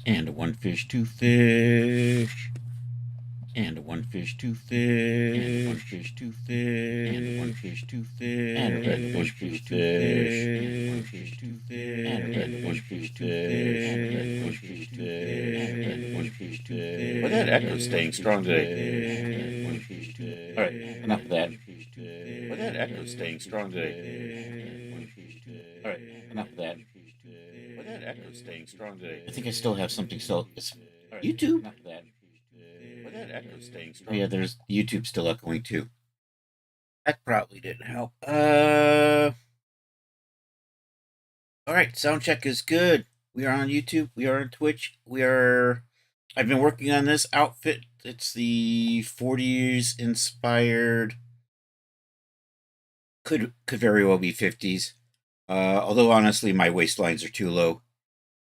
And one fish, two fish. And one fish, two fish. And one fish, two fish. And one fish, two fish. And red fish, two fish. And one fish, two fish. And red one fish, two fish. And red one fish, two fish. And red one fish, two fish. Well, that echo's staying strong today. One fish, two fish. All right, enough of that. Well, that echo's staying strong today. All right, enough of that. Well, that echo's staying strong today. I think I still have something still. It's YouTube. Enough of that. Well, that echo's staying Oh, strong. yeah, there's YouTube still echoing too. That probably didn't help. All right, sound check is good. We are on YouTube. We are on Twitch. I've been working on this outfit. It's the 40s inspired. Could very well be 50s. Although honestly, my waistlines are too low.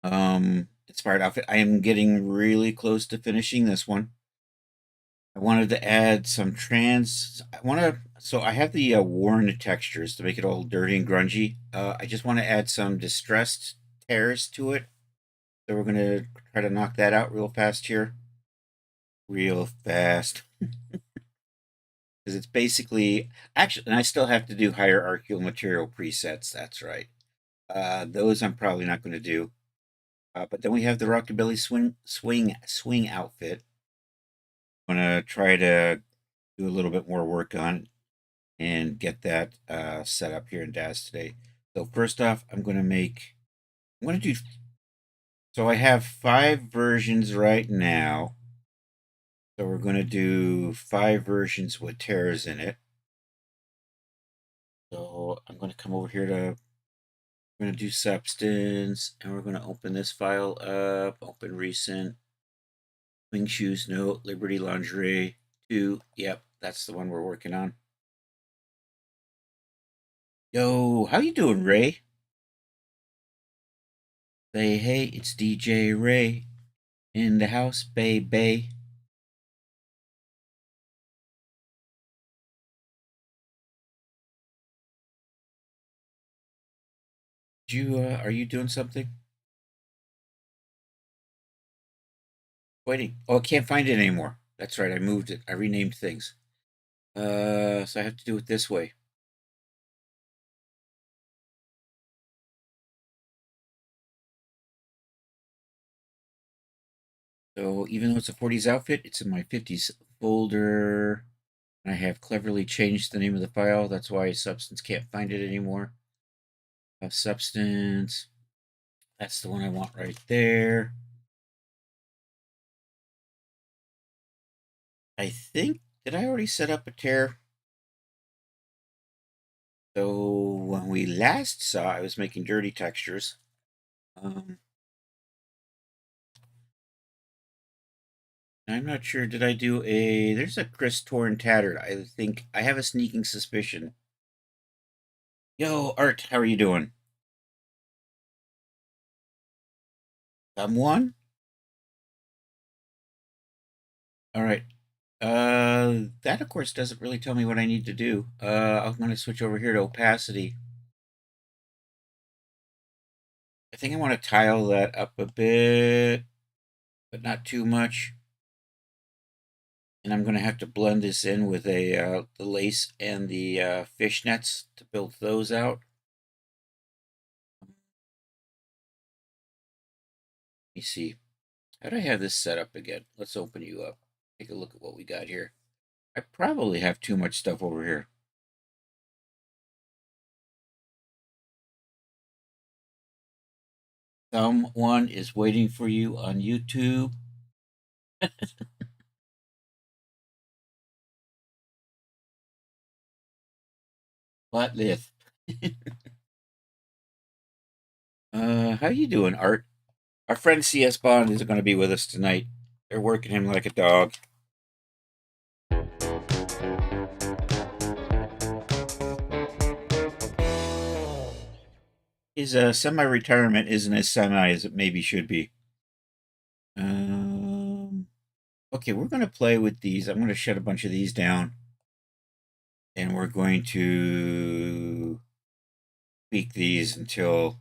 Inspired outfit. I am getting really close to finishing this one. I wanted to add some so I have the worn textures to make it all dirty and grungy. I just want to add some distressed tears to it. So we're going to try to knock that out real fast here. Real fast. Because it's basically, actually, and I still have to do hierarchical material presets. That's right. Those I'm probably not going to do. But then we have the Rockabilly swing outfit. I'm going to try to do a little bit more work on it and get that set up here in Daz today. So first off, I'm going to do, so I have 5 versions right now. So we're going to do 5 versions with tears in it. So I'm going to come over here we're going to do substance, and we're going to open this file up, open recent, Wing Shoes Note, Liberty Lingerie 2. Yep, that's the one we're working on. Yo, how you doing, Ray? Say hey, it's DJ Ray in the house, baby. Are you doing something? Waiting. Oh, I can't find it anymore. That's right, I moved it. I renamed things. So I have to do it this way. So even though it's a 40s outfit, it's in my 50s folder. I have cleverly changed the name of the file. That's why Substance can't find it anymore. Substance. That's the one I want right there. I think, did I already set up a tear? So when we last saw, I was making dirty textures. I'm not sure. Did I do there's a Chris Torn Tattered. I think I have a sneaking suspicion. Yo, Art, how are you doing? Someone? All right. That of course doesn't really tell me what I need to do. I'm going to switch over here to opacity. I think I want to tile that up a bit, but not too much. And I'm going to have to blend this in with the lace and the fishnets to build those out. Let me see. How do I have this set up again? Let's open you up. Take a look at what we got here. I probably have too much stuff over here. Someone is waiting for you on YouTube. What this? How you doing, Art? Our friend CS Bond is going to be with us tonight. They're working him like a dog. His semi-retirement isn't as semi as it maybe should be. Okay, we're going to play with these. I'm going to shut a bunch of these down. And we're going to tweak these until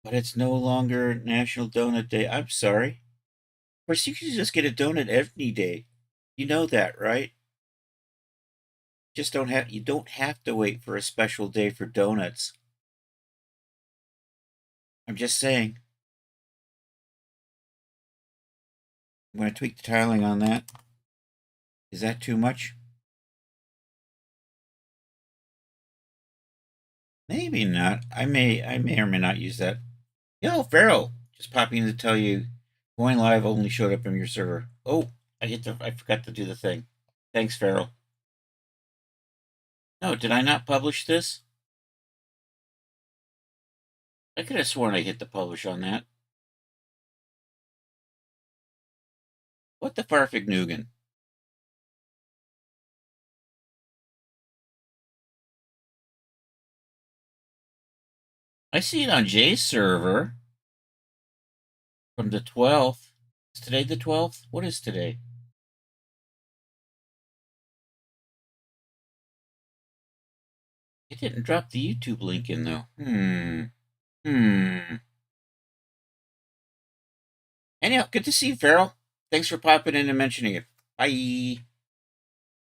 But it's no longer National Donut Day. I'm sorry. Of course, you can just get a donut every day. You know that, right? You don't have to wait for a special day for donuts. I'm just saying. I'm going to tweak the tiling on that. Is that too much? Maybe not. I may or may not use that. Yo, Farrell, just popping in to tell you, going live only showed up on your server. Oh, I forgot to do the thing. Thanks, Farrell. No, did I not publish this? I could have sworn I hit the publish on that. What the farfig Nugan? I see it on Jay's server from the 12th. Is today the 12th? What is today? It didn't drop the YouTube link in, though. Anyhow, good to see you, Farrell. Thanks for popping in and mentioning it. Bye.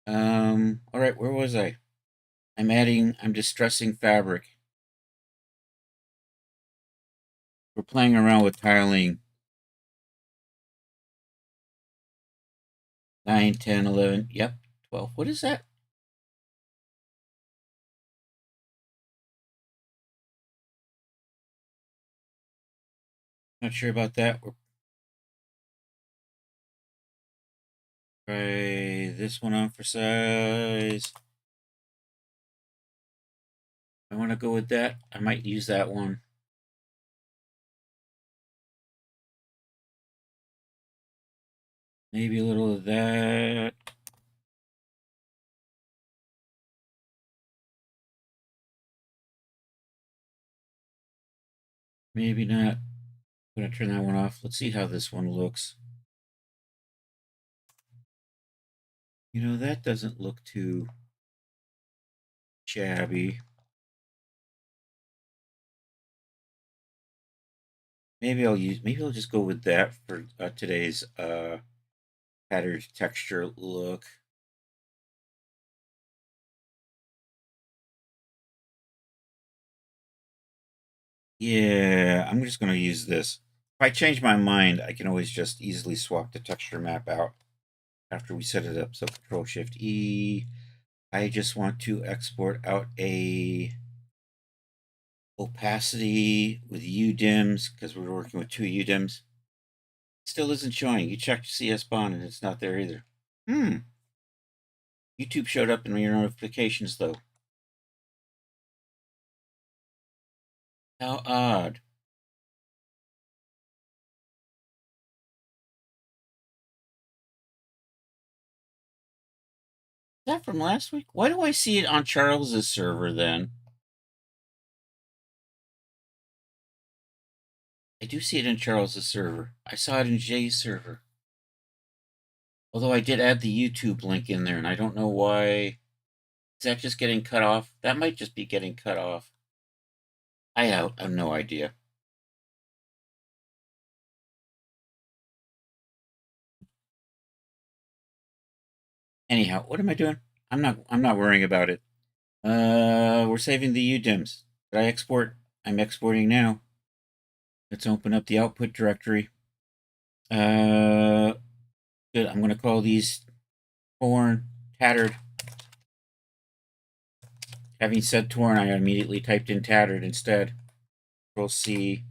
All right, where was I? I'm distressing fabric. We're playing around with tiling. 9, 10, 11, yep, 12. What is that? Not sure about that. We're try this one on for size. I want to go with that. I might use that one. Maybe a little of that. Maybe not. I'm going to turn that one off. Let's see how this one looks. You know, that doesn't look too shabby. Maybe I'll just go with that for today's patterned texture look. Yeah, I'm just going to use this. If I change my mind, I can always just easily swap the texture map out after we set it up. So Control Shift E. I just want to export out a opacity with UDIMs because we're working with 2 UDIMs. Still isn't showing. You checked CSBON and it's not there either. YouTube showed up in your notifications though. How odd. Is that from last week? Why do I see it on Charles's server then? I do see it in Charles's server. I saw it in Jay's server. Although I did add the YouTube link in there, and I don't know why. Is that just getting cut off? That might just be getting cut off. I have no idea. Anyhow, what am I doing? I'm not worrying about it. We're saving the UDIMs. Did I export? I'm exporting now. Let's open up the output directory. Good. I'm going to call these torn, tattered. Having said torn, I immediately typed in tattered instead. Control C.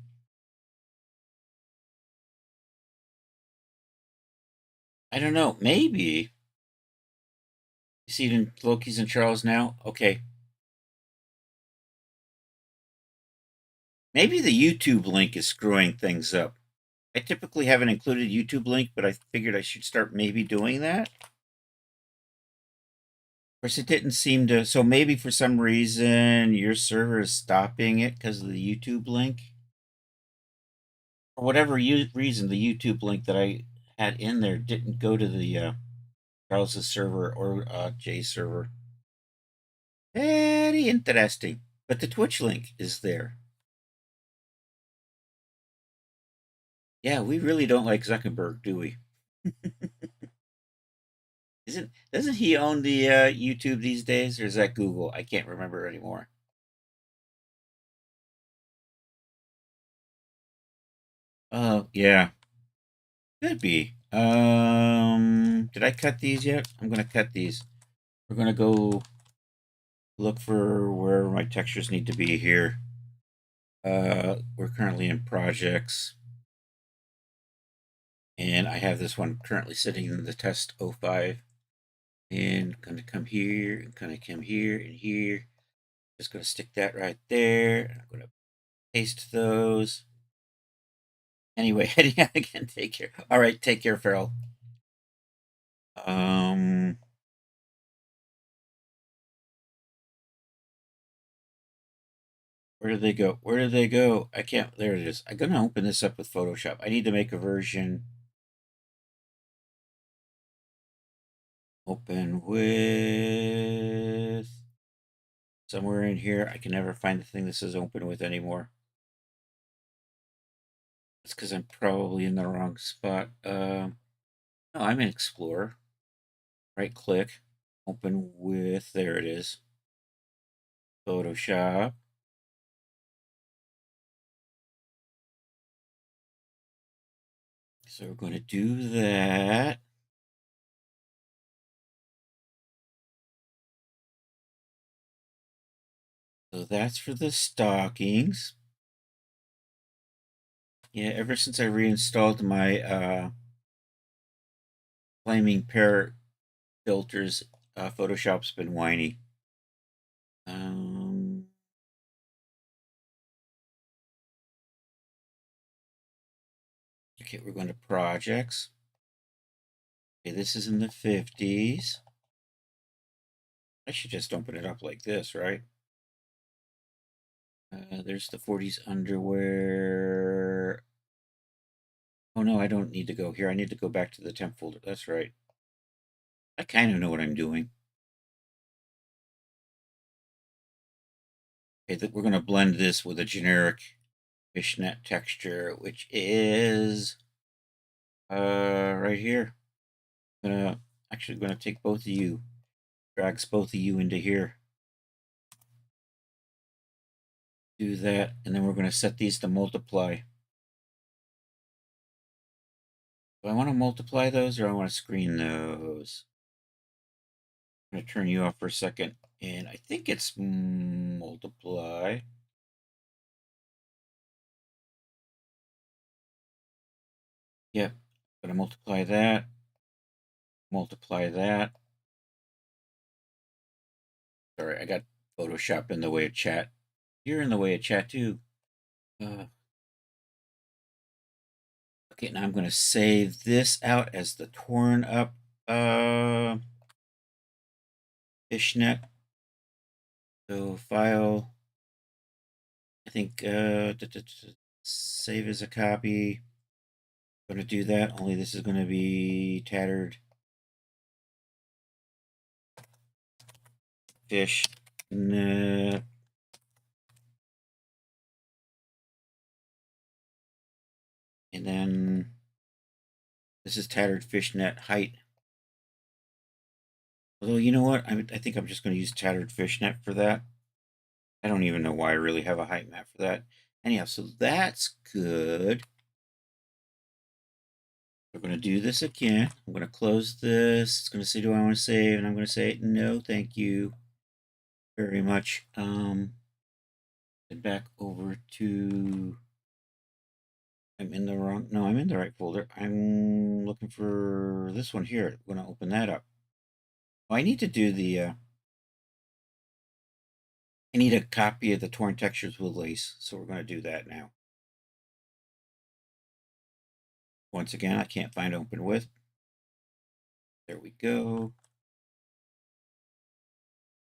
I don't know. Maybe. You see it in Loki's and Charles now? Okay. Maybe the YouTube link is screwing things up. I typically haven't included YouTube link, but I figured I should start maybe doing that. Of course, it didn't seem to. So maybe for some reason your server is stopping it because of the YouTube link. For whatever reason, the YouTube link that I had in there didn't go to the Charles's server or Jay's server. Very interesting. But the Twitch link is there. Yeah, we really don't like Zuckerberg, do we? Doesn't he own the YouTube these days, or is that Google? I can't remember anymore. Oh, yeah. Could be. Did I cut these yet? I'm gonna cut these. We're gonna go look for where my textures need to be here. We're currently in projects, and I have this one currently sitting in the test 05. And gonna come here, and gonna come here and here. Just gonna stick that right there. I'm gonna paste those. Anyway, heading out again. Take care. All right, take care, Farrell. Um, where did they go? Where did they go? I can't. There it is. I'm gonna open this up with Photoshop. I need to make a version. Open with somewhere in here. I can never find the thing this is open with anymore. It's because I'm probably in the wrong spot. No, I'm in Explorer. Right click, open with. There it is. Photoshop. So we're going to do that. So that's for the stockings. Yeah, ever since I reinstalled my flaming parrot filters, Photoshop's been whiny. Okay, we're going to projects. Okay, this is in the 50s. I should just open it up like this, right? There's the 40s underwear. Oh no, I don't need to go here. I need to go back to the temp folder. That's right. I kind of know what I'm doing. Okay, we're going to blend this with a generic fishnet texture, which is right here. Actually going to take both of you, drags both of you into here. Do that, and then we're going to set these to multiply. Do I want to multiply those, or I want to screen those? I'm going to turn you off for a second, and I think it's multiply. Yep, I'm going to multiply that. Multiply that. Sorry, I got Photoshop in the way of chat. You're in the way of chat too. Okay, now I'm going to save this out as the torn up fishnet. So file, I think save as a copy. I'm going to do that, only this is going to be tattered fishnet. And then this is tattered fishnet height. Although, you know what? I think I'm just going to use tattered fishnet for that. I don't even know why I really have a height map for that. Anyhow, so that's good. We're going to do this again. I'm going to close this. It's going to say, do I want to save? And I'm going to say, no, thank you very much. Head back over to, I'm in the wrong, no, I'm in the right folder. I'm looking for this one here. I'm going to open that up. Oh, I need to do the, I need a copy of the torn textures with lace. So we're going to do that now. Once again, I can't find open with. There we go.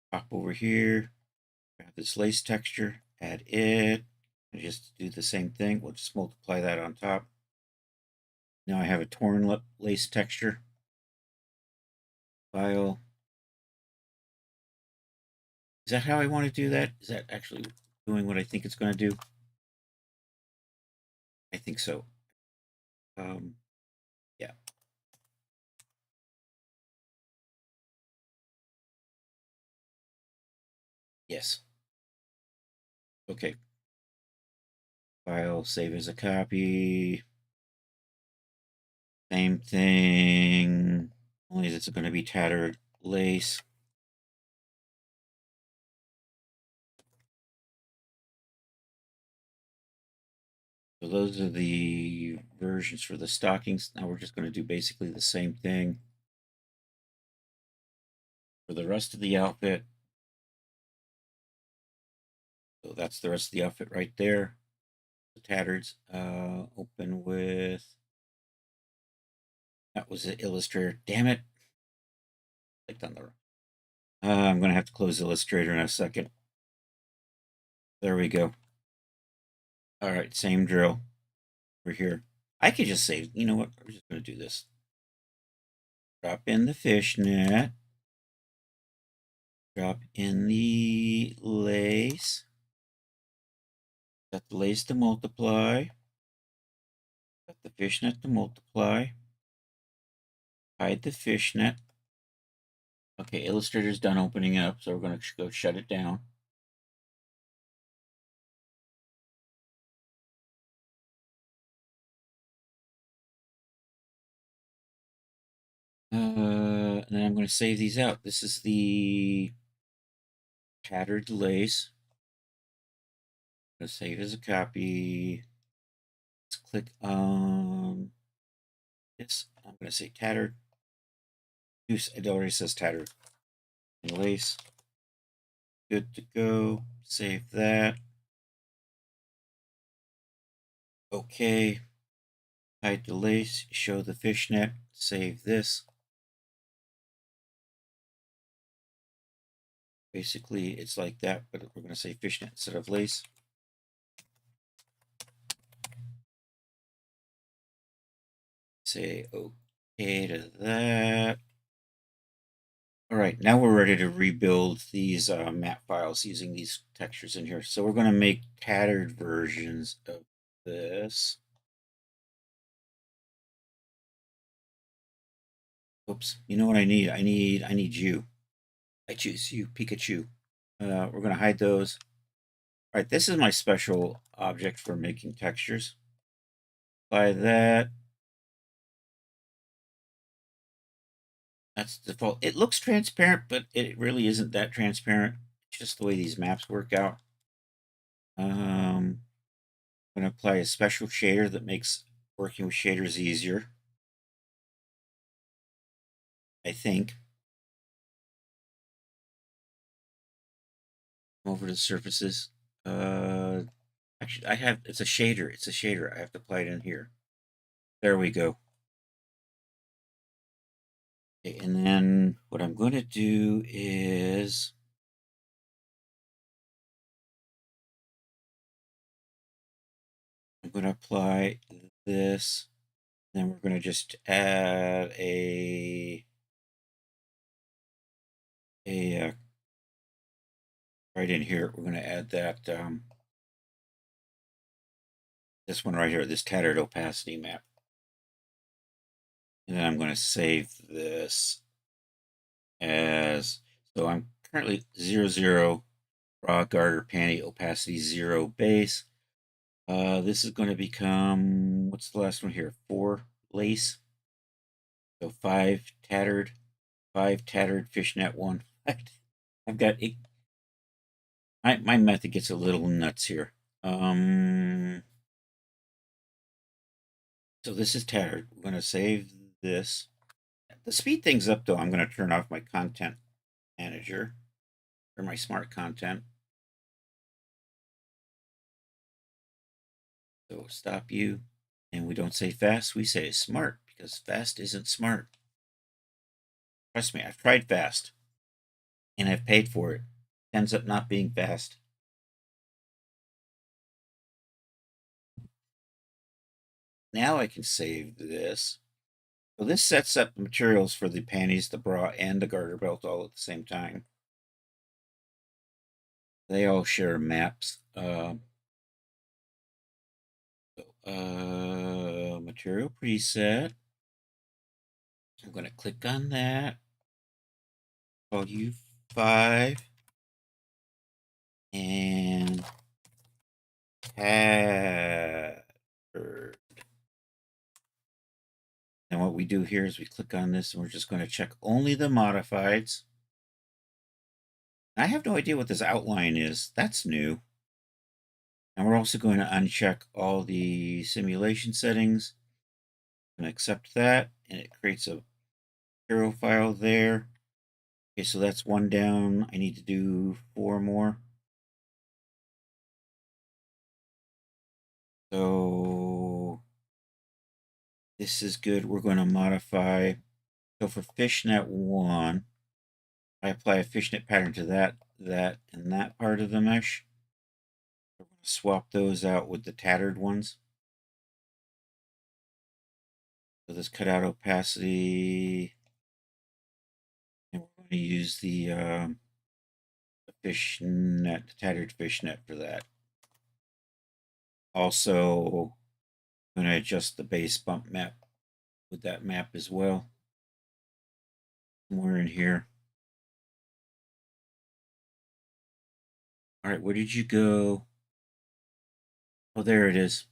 Pop over here, grab this lace texture, add it, and just do the same thing. We'll just multiply that on top. Now I have a torn lace texture. File. Is that how I want to do that? Is that actually doing what I think it's going to do? I think so. Yeah. Yes. Okay. File, save as a copy. Same thing. Only it's going to be tattered lace. So those are the versions for the stockings. Now we're just going to do basically the same thing for the rest of the outfit. So that's the rest of the outfit right there. The tattards. Open with. That was the Illustrator. Damn it. Clicked on the. I'm going to have to close Illustrator in a second. There we go. All right, same drill. We're here. I could just say, you know what? We're just going to do this. Drop in the fishnet. Drop in the lace. Set the lace to multiply. Set the fishnet to multiply. Hide the fishnet. Okay, Illustrator's done opening it up, so we're going to go shut it down. And then I'm going to save these out. This is the tattered lace. I'm going to save as a copy. Let's click on this. I'm going to say tattered. It already says tattered. Lace. Good to go. Save that. Okay. Hide the lace. Show the fishnet. Save this. Basically, it's like that, but we're going to say fishnet instead of lace. Say okay to that. All right, now we're ready to rebuild these map files using these textures in here. So we're going to make tattered versions of this. Oops, you know what I need? I need you. I choose you, Pikachu. We're going to hide those. All right, this is my special object for making textures. Apply that. That's default. It looks transparent, but it really isn't that transparent. It's just the way these maps work out. I'm going to apply a special shader that makes working with shaders easier. I think. Over to the surfaces. Actually, it's a shader. It's a shader. I have to apply it in here. There we go. Okay, and then what I'm going to do is I'm going to apply this. Then we're going to just add a right in here. We're going to add that this one right here, this tattered opacity map. And then I'm going to save this as, so I'm currently 0, raw garter panty opacity 0 base. This is going to become, what's the last one here? 4 lace. So 5 tattered fishnet 1. I've got my method gets a little nuts here. So this is tattered. We're going to save this. To speed things up, though, I'm going to turn off my content manager or my smart content. So stop you. And we don't say fast, we say smart because fast isn't smart. Trust me, I've tried fast and I've paid for it. Ends up not being fast. Now I can save this. So this sets up the materials for the panties, the bra, and the garter belt all at the same time. They all share maps. My material preset. I'm going to click on that. Call U5 and pattern. And what we do here is we click on this and we're just going to check only the modifieds. I have no idea what this outline is. That's new. And we're also going to uncheck all the simulation settings and accept that. And it creates a hero file there. Okay, so that's one down. I need to do 4 more. So this is good. We're going to modify. So for fishnet 1, I apply a fishnet pattern to that, and that part of the mesh. We're going to swap those out with the tattered ones. So this cutout opacity, and we're going to use the fishnet, the tattered fishnet for that. Also, I'm going to adjust the base bump map with that map as well. Somewhere in here. All right, where did you go? Oh, there it is.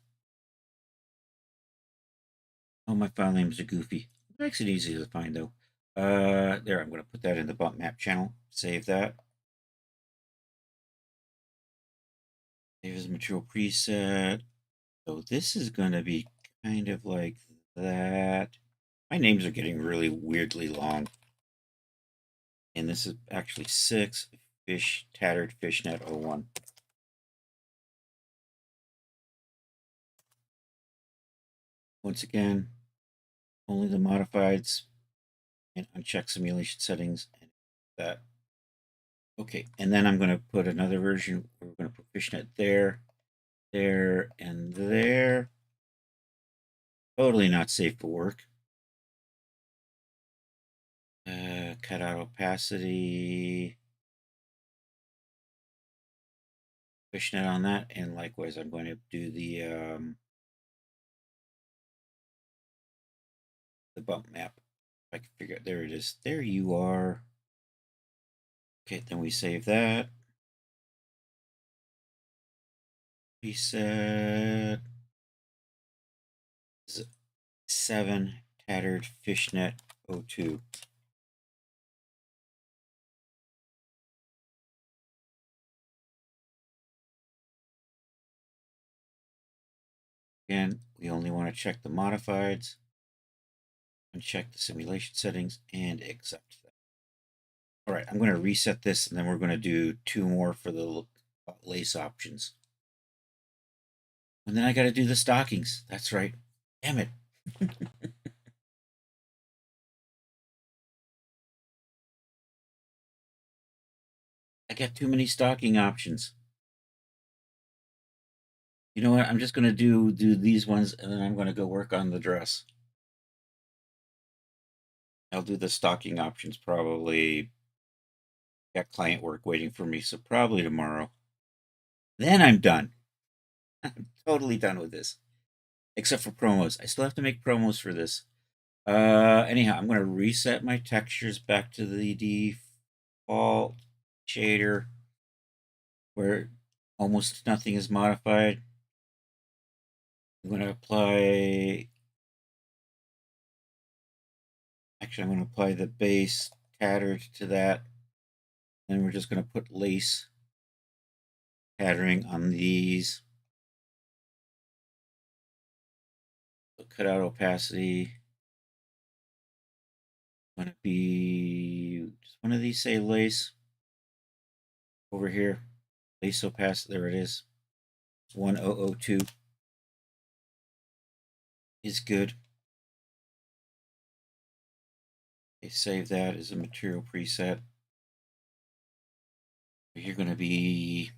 Oh, my file names are goofy. It makes it easy to find, though. There, I'm going to put that in the bump map channel. Save that. Save as material preset. So this is going to be kind of like that. My names are getting really weirdly long. And this is actually 6 tattered fishnet 01. Once again, only the modifieds and uncheck simulation settings and that. Okay, and then I'm going to put another version. We're going to put fishnet there, there, and there. Totally not safe for work. Cut out opacity. Fishnet on that, and likewise, I'm going to do the bump map. If I can figure out, there it is. There you are. Okay, then we save that. Preset 7 tattered fishnet 02. Again, we only want to check the modifieds, uncheck the simulation settings, and accept that. All right, I'm going to reset this, and then we're going to do 2 more for the lace options. And then I got to do the stockings. That's right. Damn it. I got too many stocking options. You know what? I'm just going to do these ones, and then I'm going to go work on the dress. I'll do the stocking options probably. Got client work waiting for me, so probably tomorrow. Then I'm done. I'm totally done with this. Except for promos. I still have to make promos for this. Anyhow, I'm going to reset my textures back to the default shader where almost nothing is modified. I'm going to apply. Actually, I'm going to apply the base tattered to that. Then we're just going to put lace patterning on these. So cut out opacity. Going to be, does one of these say lace? Over here, lace opacity, there it is. 1002 is good. Okay, save that as a material preset. You're going to be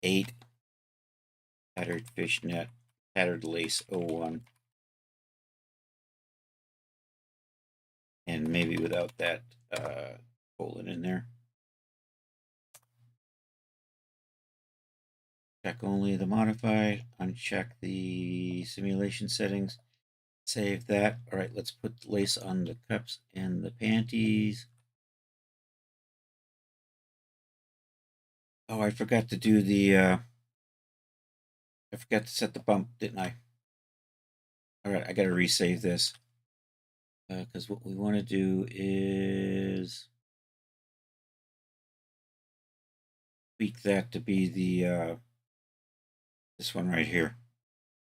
8 tattered fishnet, tattered lace 01. And maybe without that colon in there. Check only the modified, uncheck the simulation settings, save that. All right, let's put the lace on the cups and the panties. Oh, I forgot to do the, I forgot to set the bump, didn't I? All right, I got to resave this. Because what we want to do is tweak that to be the, this one right here.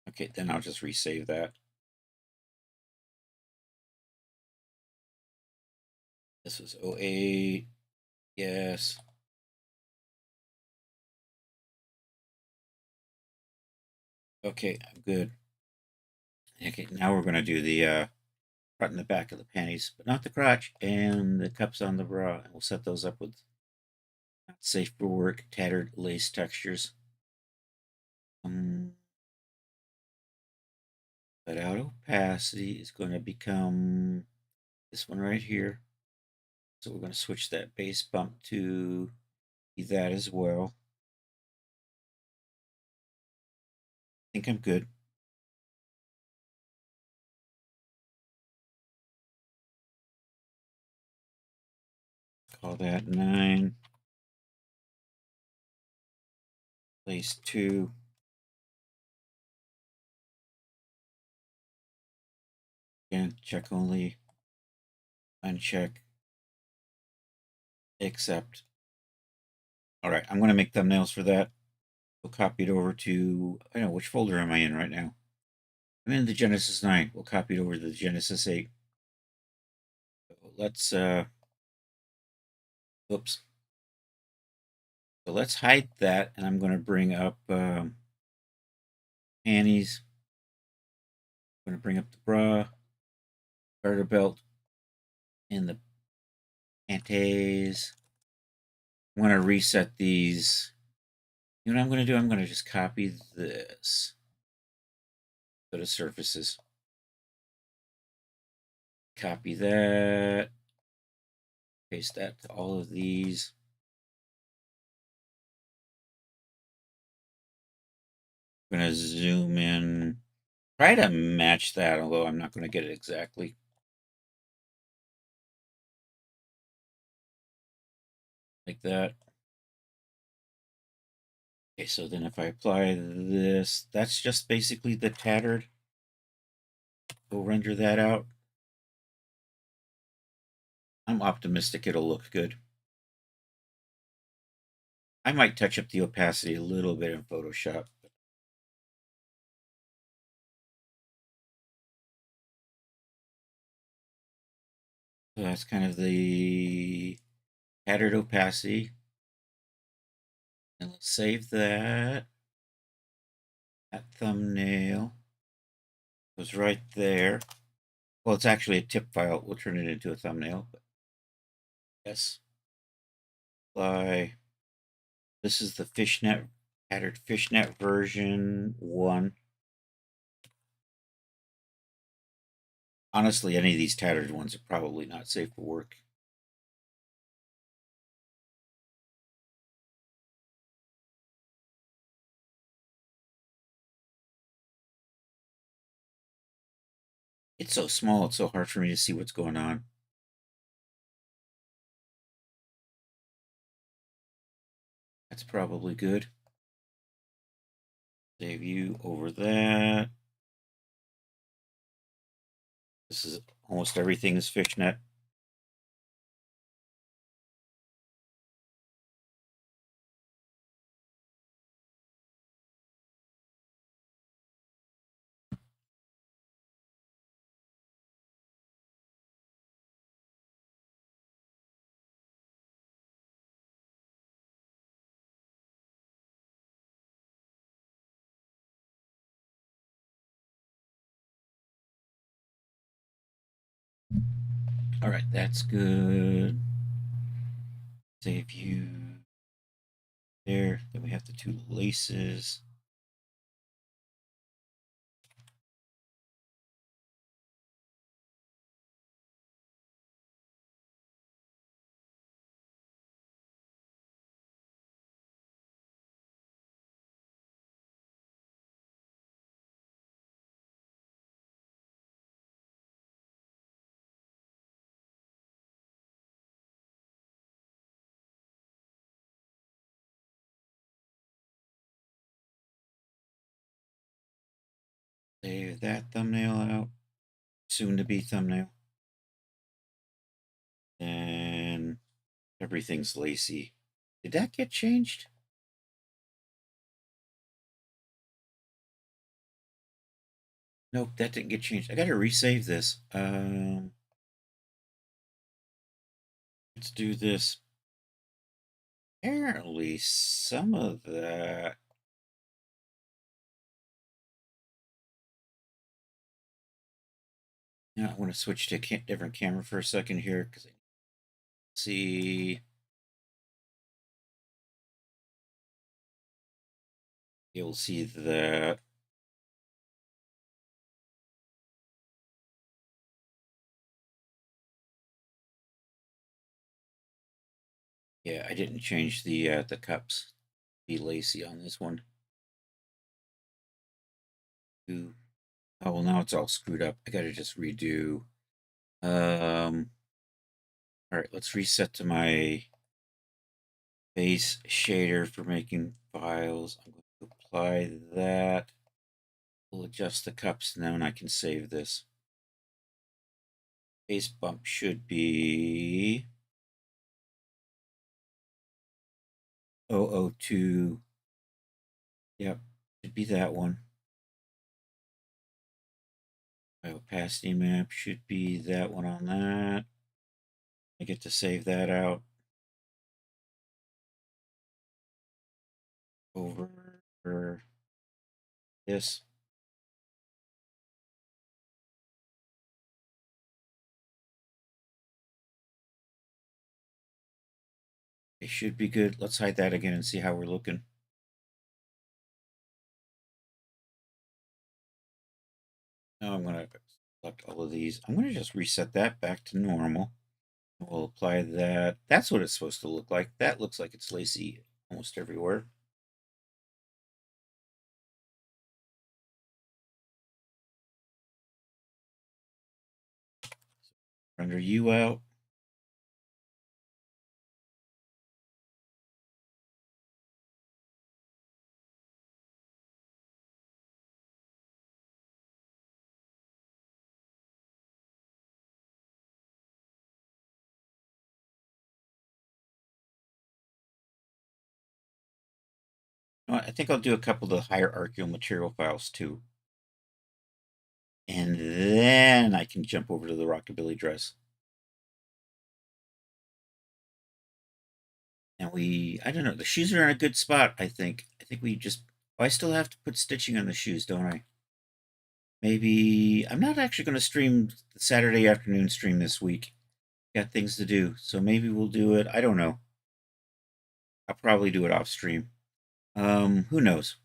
Okay, then I'll just resave that. This was 08. Yes. Okay, I'm good. Okay, now we're going to do the front and the back of the panties, but not the crotch and the cups on the bra. And we'll set those up with not safe for work, tattered lace textures. But out opacity is going to become this one right here. So we're going to switch that base bump to be that as well. I think I'm good. Call that 9. Place 2. Again, check only, uncheck, accept. All right, I'm going to make thumbnails for that. We'll copy it over to, I don't know, which folder am I in right now? I'm in the Genesis 9. We'll copy it over to the Genesis 8. Let's, oops. So let's hide that, and I'm going to bring up panties. I'm going to bring up the bra, garter belt, and the panties. I'm going to reset these. You know what I'm going to do? I'm going to just copy this. Go to surfaces. Copy that. Paste that to all of these. I'm going to zoom in. Try to match that, although I'm not going to get it exactly. Like that. Okay, so then if I apply this, that's just basically the tattered. We'll render that out. I'm optimistic it'll look good. I might touch up the opacity a little bit in Photoshop. So that's kind of the tattered opacity. And let's save that. That thumbnail was right there. Well, it's actually a tip file. We'll turn it into a thumbnail. But yes. Apply. This is the fishnet, tattered fishnet version 1. Honestly, any of these tattered ones are probably not safe for work. It's so small, it's so hard for me to see what's going on. That's probably good. Save you over that. This is almost everything is fishnet. All right, that's good. Save you there. Then we have the 2 laces. that thumbnail out. Soon to be thumbnail. And everything's lacy. Did that get changed? Nope, that didn't get changed. I gotta resave this. Let's do this. Apparently, some of that. Now I want to switch to a different camera for a second here because I see. You'll see that. Yeah, I didn't change the cups. Be lacy on this one. Ooh. Oh well, now it's all screwed up. I gotta just redo. All right, let's reset to my base shader for making files. I'm going to apply that. We'll adjust the cups and then I can save this. Base bump should be 002. Yep, should be that one. My opacity map should be that one on that. I get to save that out. Over this. It should be good. Let's hide that again and see how we're looking. Now I'm going to select all of these. I'm going to just reset that back to normal. We'll apply that. That's what it's supposed to look like. That looks like it's lacy almost everywhere. Render you out. I think I'll do a couple of the hierarchical material files too. And then I can jump over to the rockabilly dress. And I don't know, the shoes are in a good spot, I think. I think we just, I still have to put stitching on the shoes, don't I? Maybe, I'm not actually going to stream the Saturday afternoon stream this week. Got things to do, so maybe we'll do it. I don't know. I'll probably do it off stream. Who knows?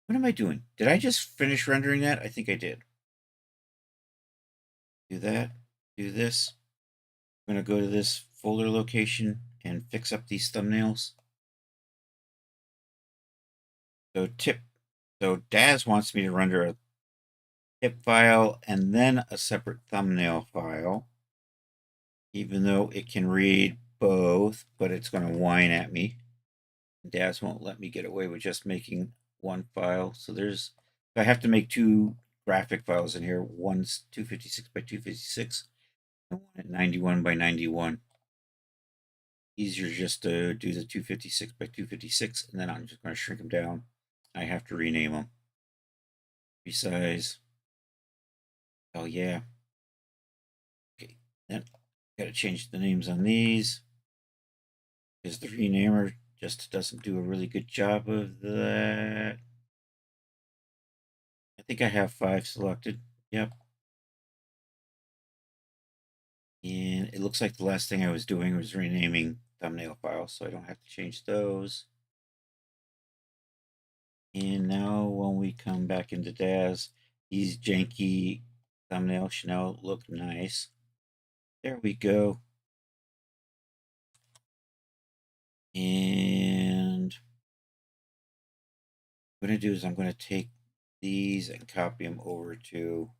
What am I doing? Did I just finish rendering that? I think I did. Do that, do this. I'm going to go to this folder location and fix up these thumbnails. So Daz wants me to render a tip file and then a separate thumbnail file, even though it can read both, but it's going to whine at me. Daz won't let me get away with just making one file. So I have to make two graphic files in here. One's 256 by 256 and one at 91 by 91. Easier just to do the 256 by 256, and then I'm just going to shrink them down. I have to rename them. Resize. Oh yeah. Okay, then got to change the names on these because the renamer just doesn't do a really good job of that. I think I have 5 selected. Yep. And it looks like the last thing I was doing was renaming thumbnail files, so I don't have to change those. And now when we come back into Daz, these janky thumbnails should now look nice. There we go. And what I'm going to do is I'm going to take these and copy them over to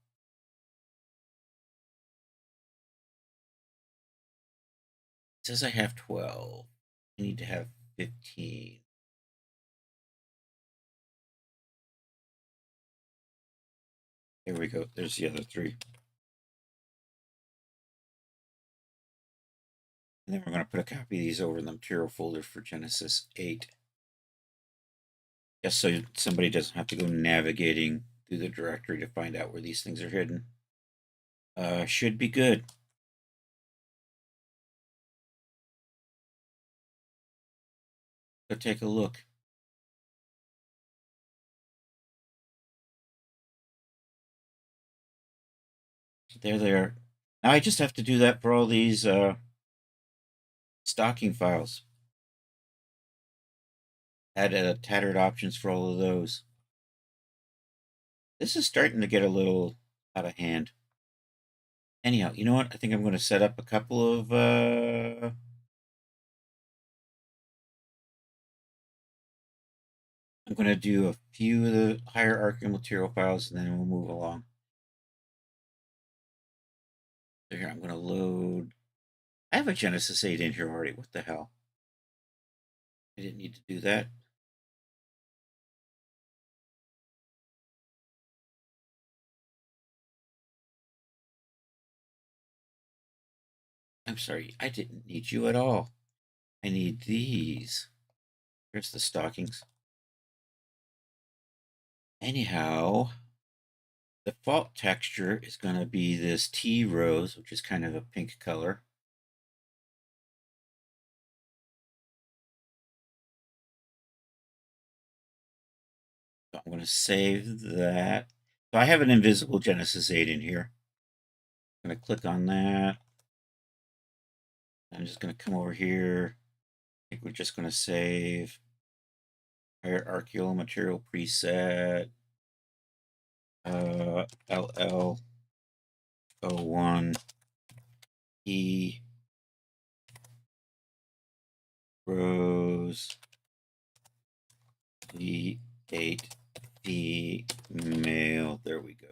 it says I have 12. I need to have 15. There we go. There's the other three. And then we're going to put a copy of these over in the material folder for Genesis 8. Just so somebody doesn't have to go navigating through the directory to find out where these things are hidden. Should be good. Go take a look. There they are. Now I just have to do that for all these stocking files. Add tattered options for all of those. This is starting to get a little out of hand. Anyhow, you know what? I think I'm going to set up a couple of I'm going to do a few of the hierarchical material files, and then we'll move along. So here, I'm going to load. I have a Genesis 8 in here already. What the hell? I didn't need to do that. I'm sorry, I didn't need you at all. I need these. Here's the stockings. Anyhow, default texture is going to be this tea rose, which is kind of a pink color. So I'm going to save that. So I have an invisible Genesis 8 in here. I'm going to click on that. I'm just going to come over here. I think we're just going to save hierarchical material preset. LL01 E rose V8 female. There we go.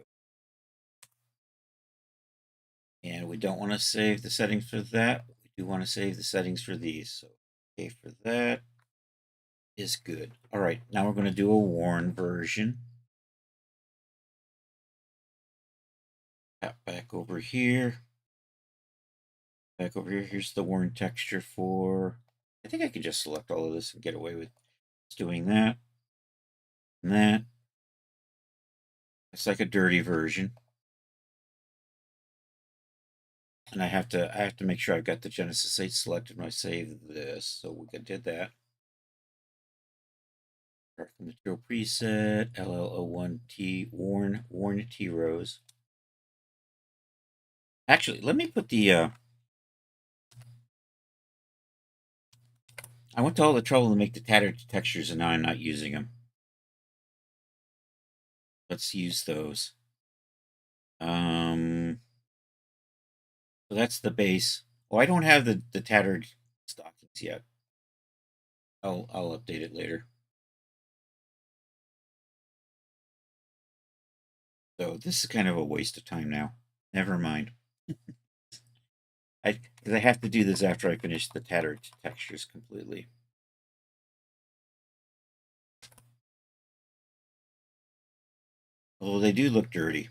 And we don't want to save the settings for that. We do want to save the settings for these. So okay for that is good. All right, now we're going to do a worn version. Tap back over here. Back over here. Here's the worn texture for. I think I could just select all of this and get away with doing that. And that. It's like a dirty version. And I have to make sure I've got the Genesis 8 selected when I save this. So we did that. Material preset, LL01T, worn T rose. Actually, let me put the I went to all the trouble to make the tattered textures, and now I'm not using them. Let's use those. So that's the base. Oh, I don't have the tattered stockings yet. I'll update it later. So this is kind of a waste of time now. Never mind. Because I have to do this after I finish the tattered textures completely. Although they do look dirty.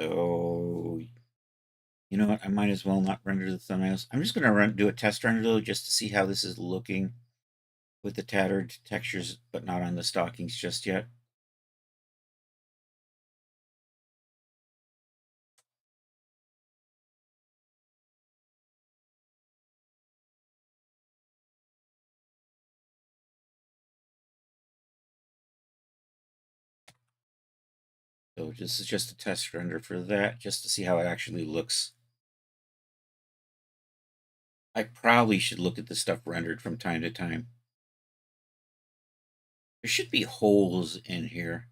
So, you know what? I might as well not render the thumbnails. I'm just going to do a test render though, just to see how this is looking with the tattered textures, but not on the stockings just yet. So this is just a test render for that, just to see how it actually looks. I probably should look at the stuff rendered from time to time. There should be holes in here.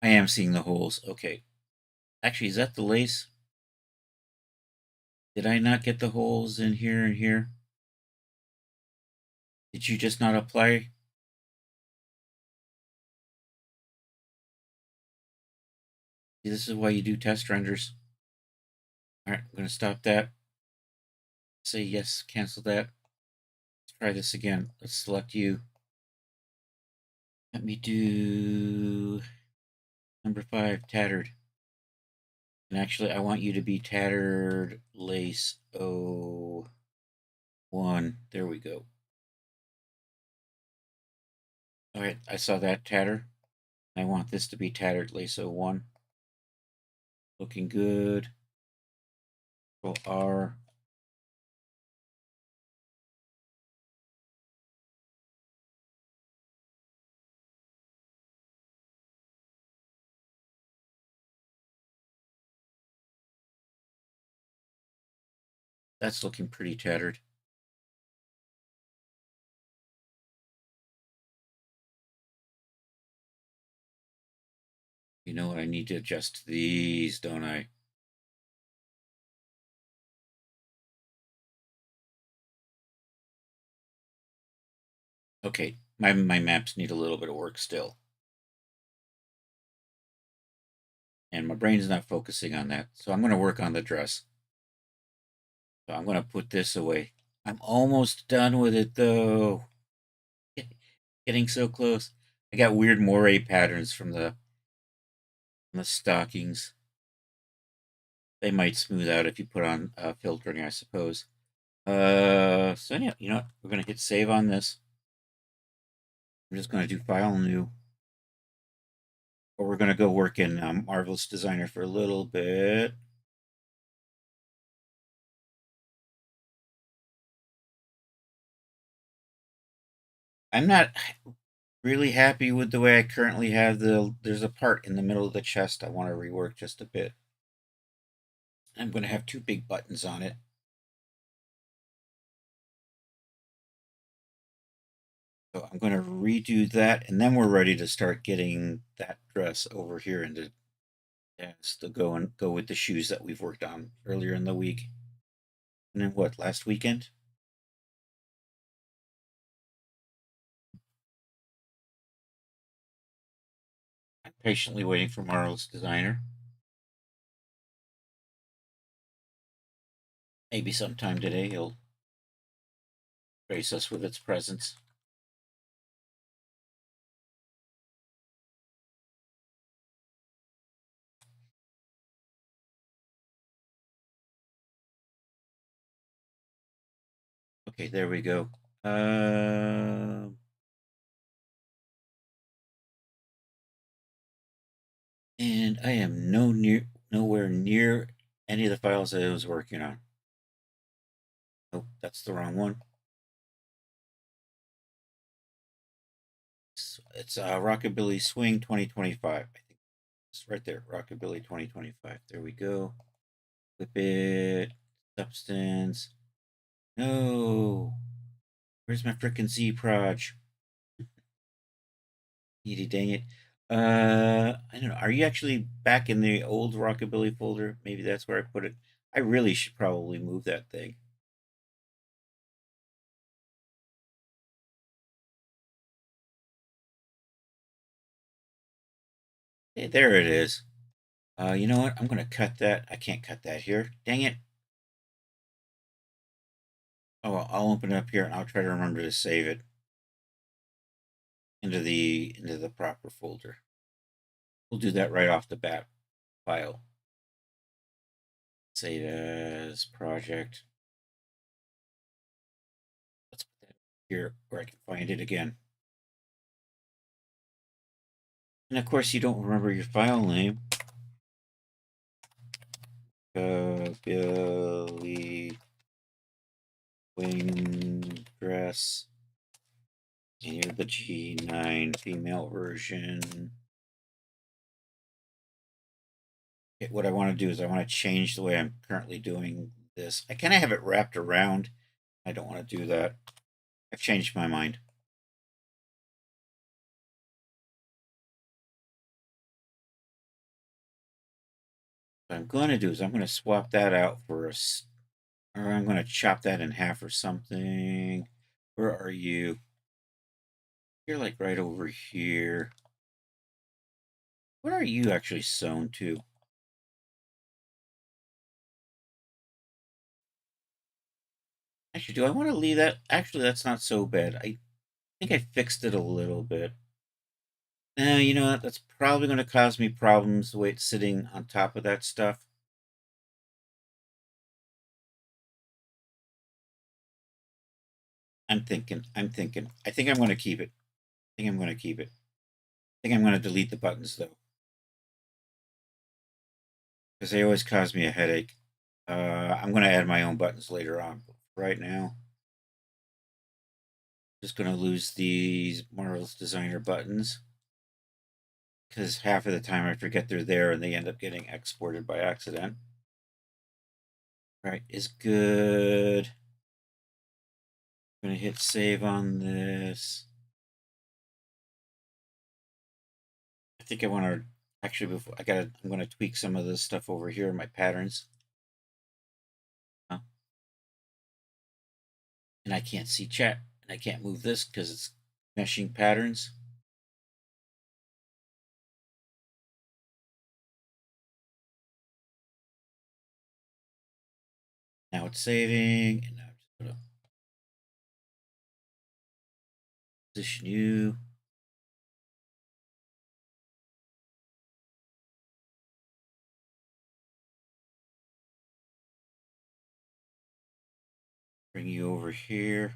I am seeing the holes. Okay. Actually, is that the lace? Did I not get the holes in here and here? Did you just not apply? See, this is why you do test renders. All right, I'm going to stop that. Say yes, cancel that. Let's try this again. Let's select you. Let me do number 5, tattered. And actually, I want you to be tattered lace 01. There we go. All right, I saw that tatter. I want this to be tattered lace 01. Looking good. Control R. That's looking pretty tattered. You know what? I need to adjust these, don't I? Okay, my maps need a little bit of work still. And my brain's not focusing on that. So I'm going to work on the dress. So I'm going to put this away. I'm almost done with it, though. Getting so close. I got weird moire patterns from the stockings. They might smooth out if you put on filtering, I suppose. So yeah, you know what? We're going to hit save on this. I'm just going to do file new. Or we're going to go work in Marvelous Designer for a little bit. I'm not really happy with the way I currently have there's a part in the middle of the chest I want to rework just a bit. I'm going to have 2 big buttons on it. So I'm going to redo that, and then we're ready to start getting that dress over here into to go with the shoes that we've worked on earlier in the week. And then what, last weekend? I'm patiently waiting for Marvelous Designer. Maybe sometime today he'll grace us with its presence. Okay, there we go. And I am nowhere near any of the files that I was working on. Nope, that's the wrong one. It's Rockabilly Swing 2025. I think it's right there. Rockabilly 2025. There we go. Whip it. Substance. No. Where's my frickin' Z Proj? Edie, dang it. I don't know. Are you actually back in the old Rockabilly folder? Maybe that's where I put it. I really should probably move that thing. Hey, there it is. You know what? I'm going to cut that. I can't cut that here. Dang it. Oh, well, I'll open it up here and I'll try to remember to save it into the proper folder. We'll do that right off the bat. File. Save as project. Let's put that here where I can find it again. And of course, you don't remember your file name. Billy Wing Dress. And you're the G9 female version. Okay, what I want to do is I want to change the way I'm currently doing this. I kind of have it wrapped around. I don't want to do that. I've changed my mind. What I'm going to do is I'm going to swap that out for a, or I'm going to chop that in half or something. Where are you? You're like right over here. What are you actually sewn to? Actually, do I want to leave that? Actually, that's not so bad. I think I fixed it a little bit. You know what? That's probably going to cause me problems the way it's sitting on top of that stuff. I'm thinking. I think I'm going to keep it. I think I'm going to keep it. I think I'm going to delete the buttons though, because they always cause me a headache. I'm going to add my own buttons later on. But right now, just going to lose these Marvel's Designer buttons because half of the time I forget they're there and they end up getting exported by accident. Right, is good. I'm going to hit save on this. I think I want to actually before I'm going to tweak some of this stuff over here in my patterns. And I can't see chat, and I can't move this because it's meshing patterns. Now it's saving, and now I'm just going to position you. Bring you over here.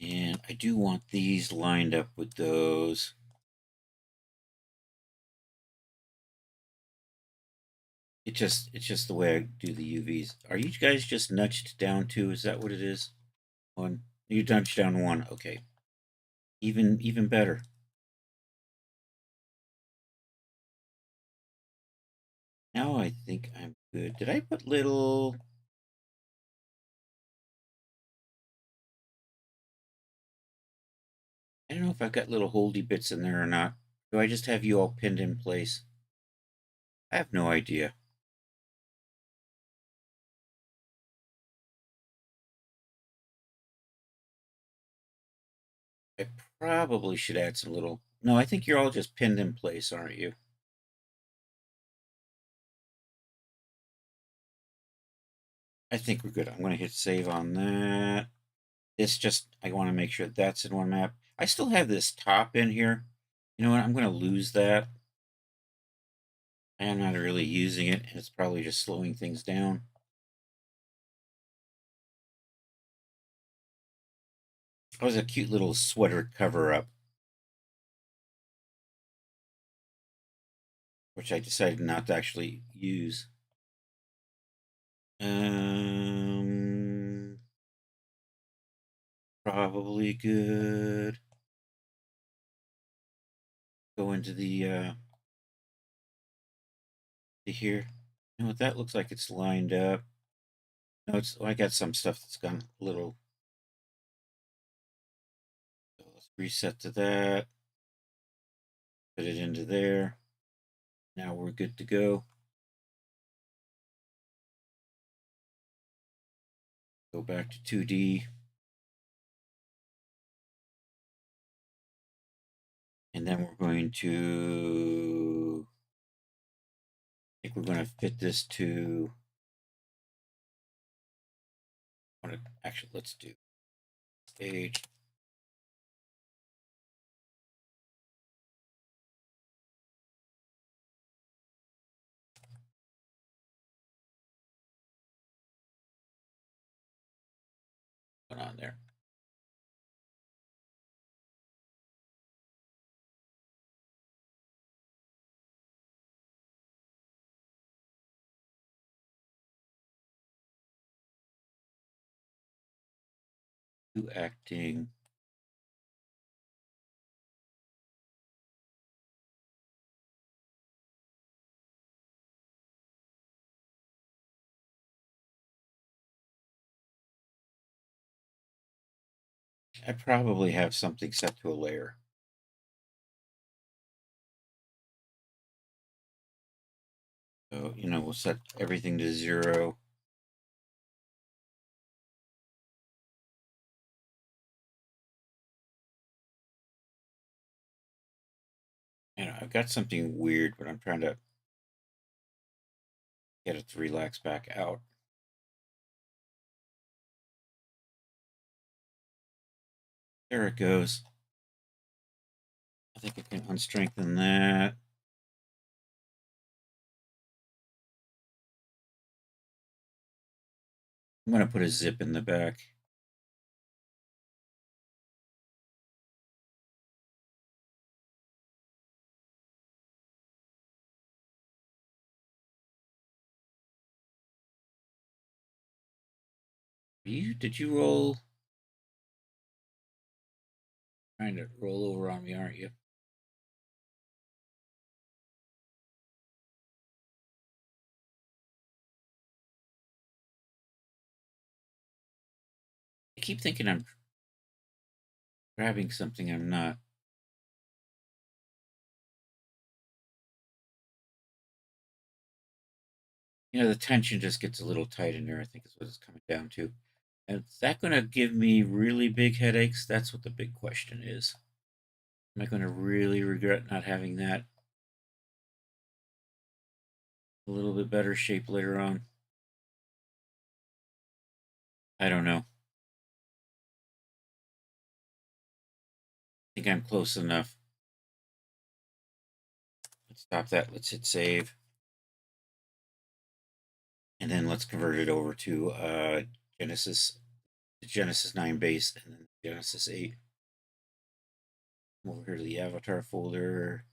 And I do want these lined up with those. It's just the way I do the UVs. Are you guys just nudged down too? Is that what it is? One. You nudged down one. Okay. Even better. Now I think I'm good. Did I put little? I don't know if I've got little holdy bits in there or not. Do I just have you all pinned in place? I have no idea. I probably should add some little. No, I think you're all just pinned in place, aren't you? I think we're good. I'm going to hit save on that. It's just, I want to make sure that's in one map. I still have this top in here. You know what? I'm going to lose that. I'm not really using it, and it's probably just slowing things down. It was a cute little sweater cover up, which I decided not to actually use. Probably good. Go into the here. You know what? That looks like it's lined up. No, I got some stuff that's gone a little. So let's reset to that. Put it into there. Now we're good to go. Go back to 2D. And then we're going to, I think we're going to fit this to, actually, let's do stage. Put on there. Acting. I probably have something set to a layer. So, we'll set everything to 0. I've got something weird, but I'm trying to get it to relax back out. There it goes. I think I can unstrengthen that. I'm going to put a zip in the back. Did you roll? Trying to roll over on me, aren't you? I keep thinking I'm grabbing something I'm not. You know, the tension just gets a little tight in there, I think is what it's coming down to. And is that going to give me really big headaches? That's what the big question is. Am I going to really regret not having that a little bit better shape later on? I don't know. I think I'm close enough. Let's stop that. Let's hit save. And then let's convert it over to Genesis 9 base and then Genesis 8. Come over here to the avatar folder.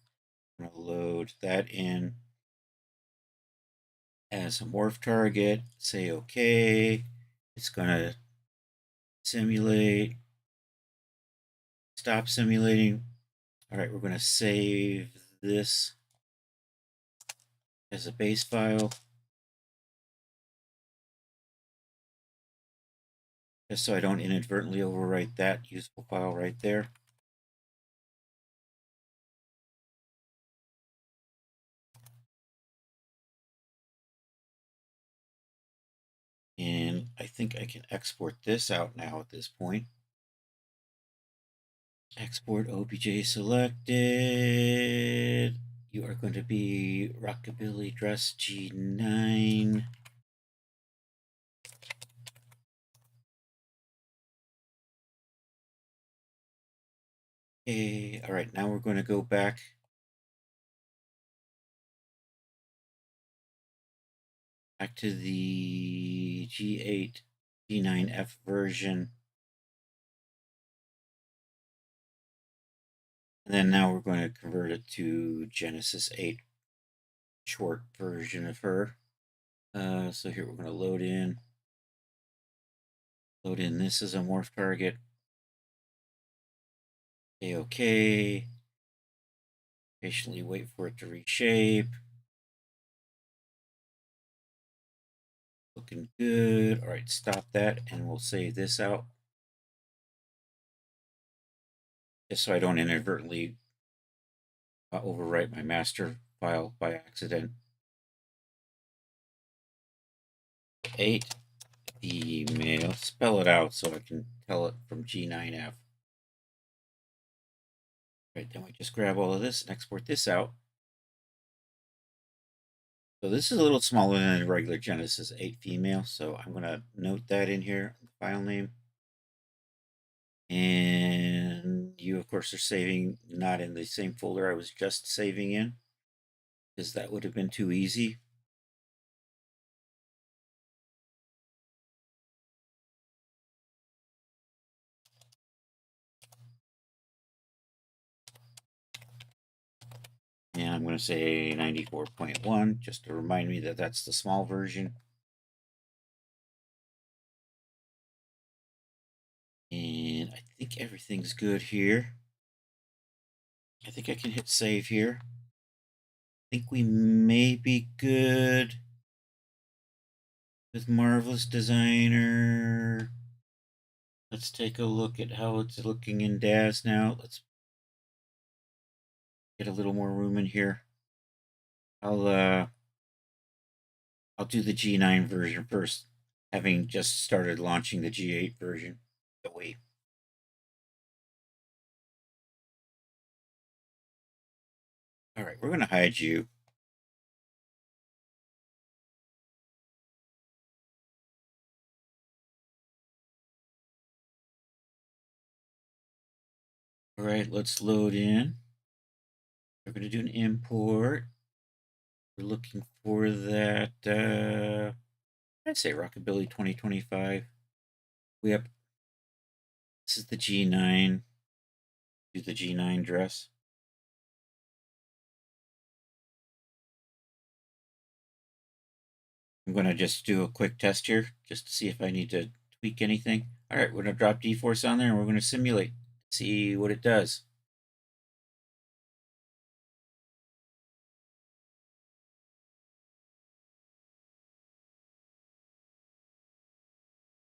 I'm going to load that in as a morph target. Say OK. It's going to simulate. Stop simulating. All right, we're going to save this as a base file. Just so I don't inadvertently overwrite that useful file right there. And I think I can export this out now at this point. Export OBJ selected. You are going to be Rockabilly Dress G9. Okay, all right, now we're going to go back to the G8, G9F version. And then now we're going to convert it to Genesis 8 short version of her. So here we're going to load in this as a morph target. Say OK. Patiently wait for it to reshape. Looking good. All right, stop that and we'll save this out. Just so I don't inadvertently overwrite my master file by accident. 8 email. Spell it out so I can tell it from G9F. Right, then we just grab all of this and export this out. So this is a little smaller than a regular Genesis 8 female, so I'm going to note that in here, file name. And you, of course, are saving not in the same folder I was just saving in, because that would have been too easy. And I'm going to say 94.1 just to remind me that that's the small version. And I think everything's good here. I think I can hit save here. I think we may be good with Marvelous Designer. Let's take a look at how it's looking in DAZ now. Let's get a little more room in here. I'll do the G9 version first, having just started launching the G8 version. Wait. All right, we're going to hide you. All right, let's load in. We're going to do an import. We're looking for that, I'd say Rockabilly 2025. Yep. This is the G9. Do the G9 dress. I'm going to just do a quick test here just to see if I need to tweak anything. All right, we're going to drop D-Force on there and we're going to simulate, see what it does.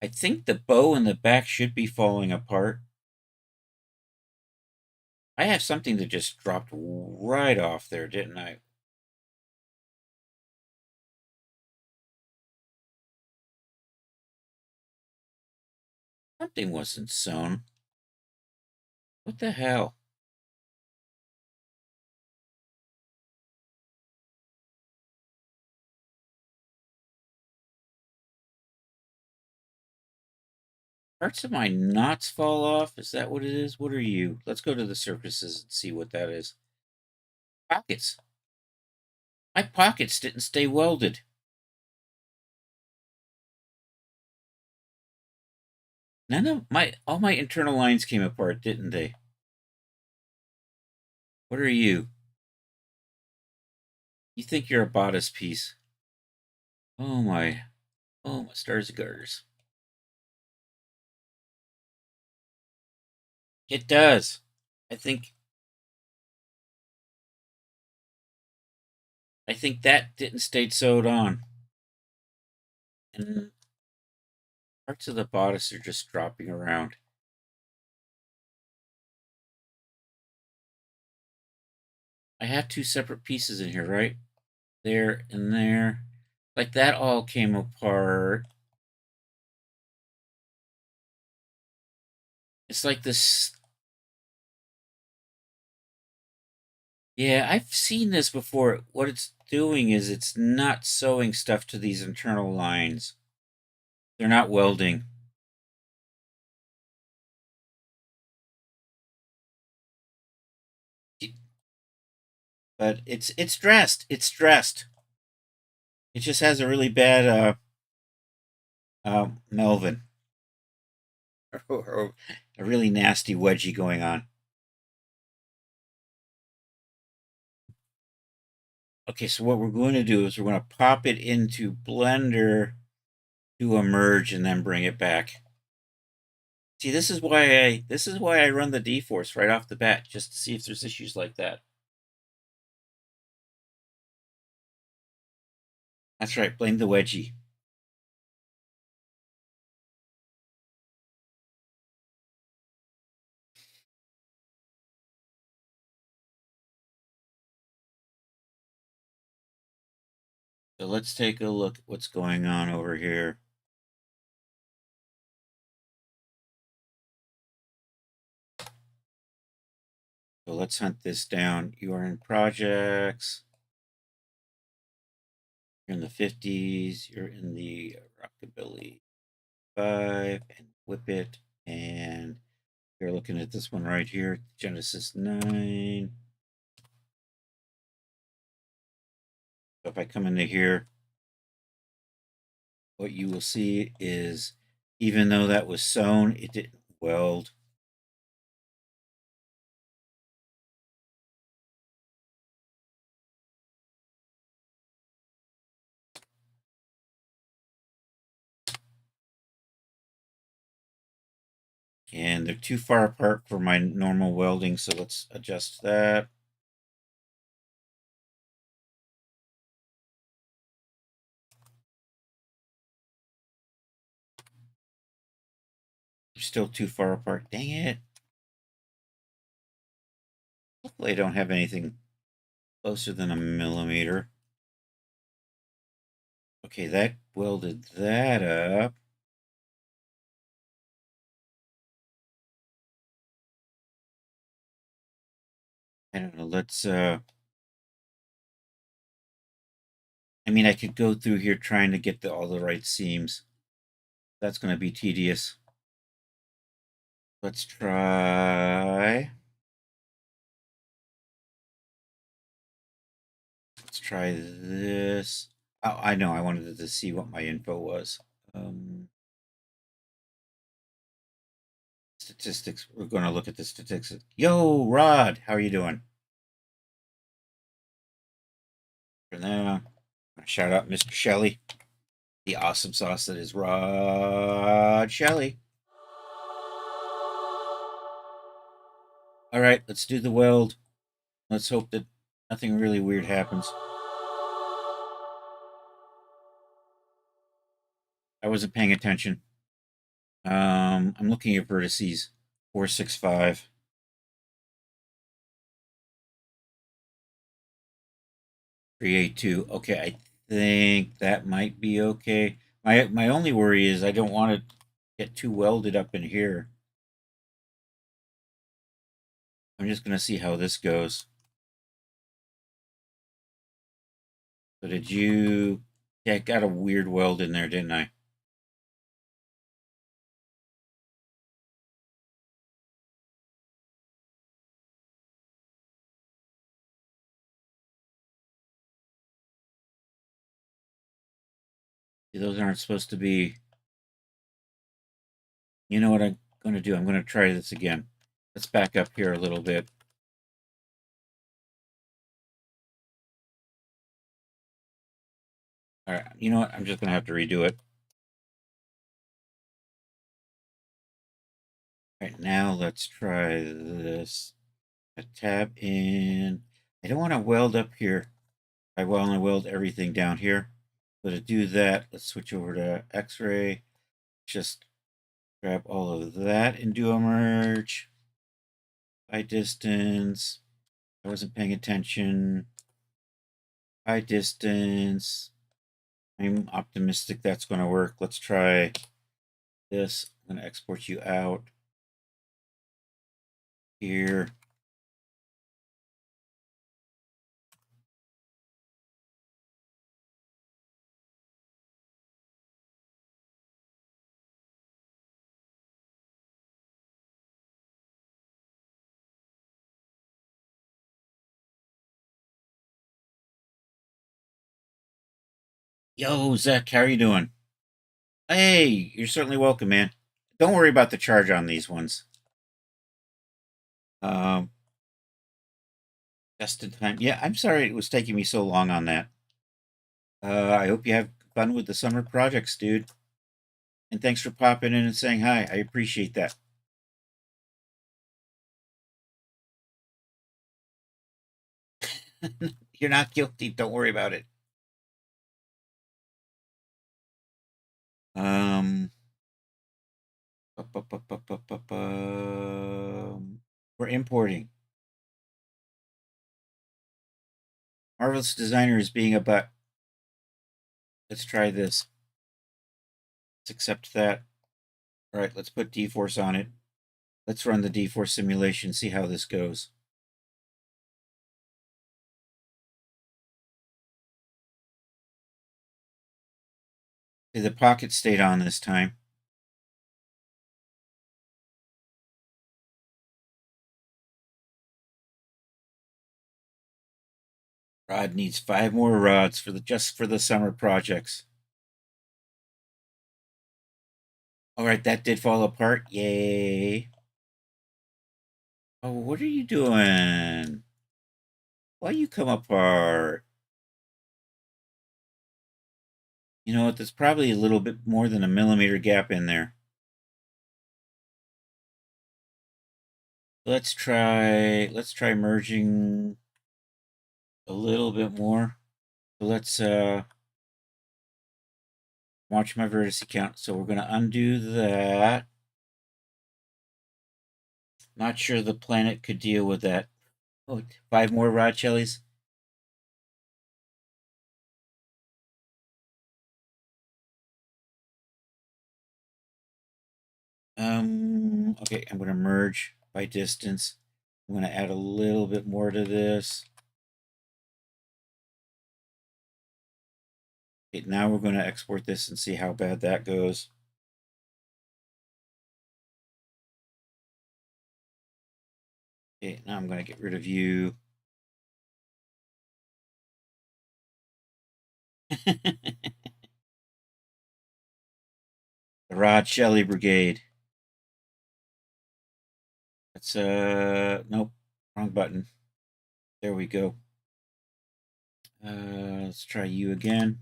I think the bow in the back should be falling apart. I have something that just dropped right off there, didn't I? Something wasn't sewn. What the hell? Parts of my knots fall off? Is that what it is? What are you? Let's go to the surfaces and see what that is. Pockets. My pockets didn't stay welded. All my internal lines came apart, didn't they? What are you? You think you're a bodice piece. Oh my stars and garters. It does. I think that didn't stay sewed on. And parts of the bodice are just dropping around. I have two separate pieces in here, right? There and there. Like that all came apart. It's like this. Yeah, I've seen this before. What it's doing is it's not sewing stuff to these internal lines. They're not welding. But it's dressed. It's dressed. It just has a really bad Melvin. Or a really nasty wedgie going on. Okay, so what we're going to do is we're going to pop it into Blender, do a merge, and then bring it back. See, this is why I run the D-Force right off the bat, just to see if there's issues like that. That's right, blame the wedgie. So let's take a look at what's going on over here. So let's hunt this down. You are in projects. You're in the 50s. You're in the Rockabilly 5 and Whip It. And you're looking at this one right here, Genesis 9. So if I come into here, what you will see is even though that was sewn, it didn't weld. And they're too far apart for my normal welding, so let's adjust that. They're still too far apart. Dang it. Hopefully I don't have anything closer than a millimeter. Okay, that welded that up. I don't know, let's I mean, I could go through here trying to get all the right seams. That's going to be tedious. Let's try Let's try this. Oh, I know. I wanted to see what my info was. Statistics. We're going to look at the statistics. Yo, Rod, how are you doing? For now, I'm going to shout out Mr. Shelley, the awesome sauce that is Rod Shelley. All right, let's do the weld. Let's hope that nothing really weird happens. I wasn't paying attention. I'm looking at vertices. 465. 382. Okay, I think that might be okay. My only worry is I don't want to get too welded up in here. I'm just gonna see how this goes. So did you? Yeah, I got a weird weld in there, didn't I? See, those aren't supposed to be. You know what I'm gonna do? I'm gonna try this again. Let's back up here a little bit. All right, you know what? I'm just gonna have to redo it. All right, now let's try this. A tab in. I don't want to weld up here. I want to weld everything down here. So to do that, let's switch over to X-ray. Just grab all of that and do a merge by distance. I wasn't paying attention. By distance. I'm optimistic that's going to work. Let's try this. I'm going to export you out here. Yo, Zach, how are you doing? Hey, you're certainly welcome, man. Don't worry about the charge on these ones. Um, just in time. Yeah, I'm sorry it was taking me so long on that. I hope you have fun with the summer projects, dude. And thanks for popping in and saying hi. I appreciate that. You're not guilty. Don't worry about it. Um, we're importing. Marvelous Designer is being a butt. Let's try this. Let's accept that. All right, let's put D-Force on it. Let's run the D-Force simulation, see how this goes. See, the pocket stayed on this time. Rod needs 5 more rods for just for the summer projects. All right, that did fall apart. Yay. Oh, what are you doing? Why you come apart? You know what? There's probably a little bit more than a millimeter gap in there. Let's try merging a little bit more. So let's watch my vertex count. So we're gonna undo that. Not sure the planet could deal with that. Oh, 5 more rod jellies. Okay, I'm gonna merge by distance. I'm gonna add a little bit more to this. Okay, now we're gonna export this and see how bad that goes. Okay, now I'm gonna get rid of you. The Rod Shelley Brigade. That's nope, wrong button. There we go. Let's try you again.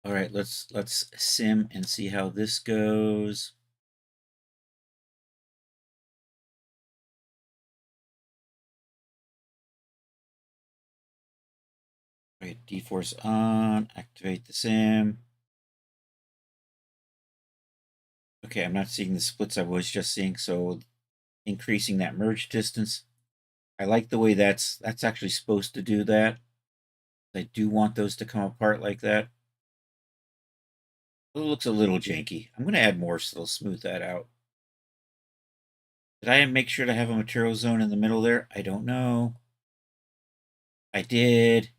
All right, let's sim and see how this goes. All right, D-Force on, activate the sim. Okay, I'm not seeing the splits I was just seeing, so increasing that merge distance. I like the way that's actually supposed to do that. I do want those to come apart like that. It looks a little janky. I'm going to add more so it'll smooth that out. Did I make sure to have a material zone in the middle there? I don't know. I did.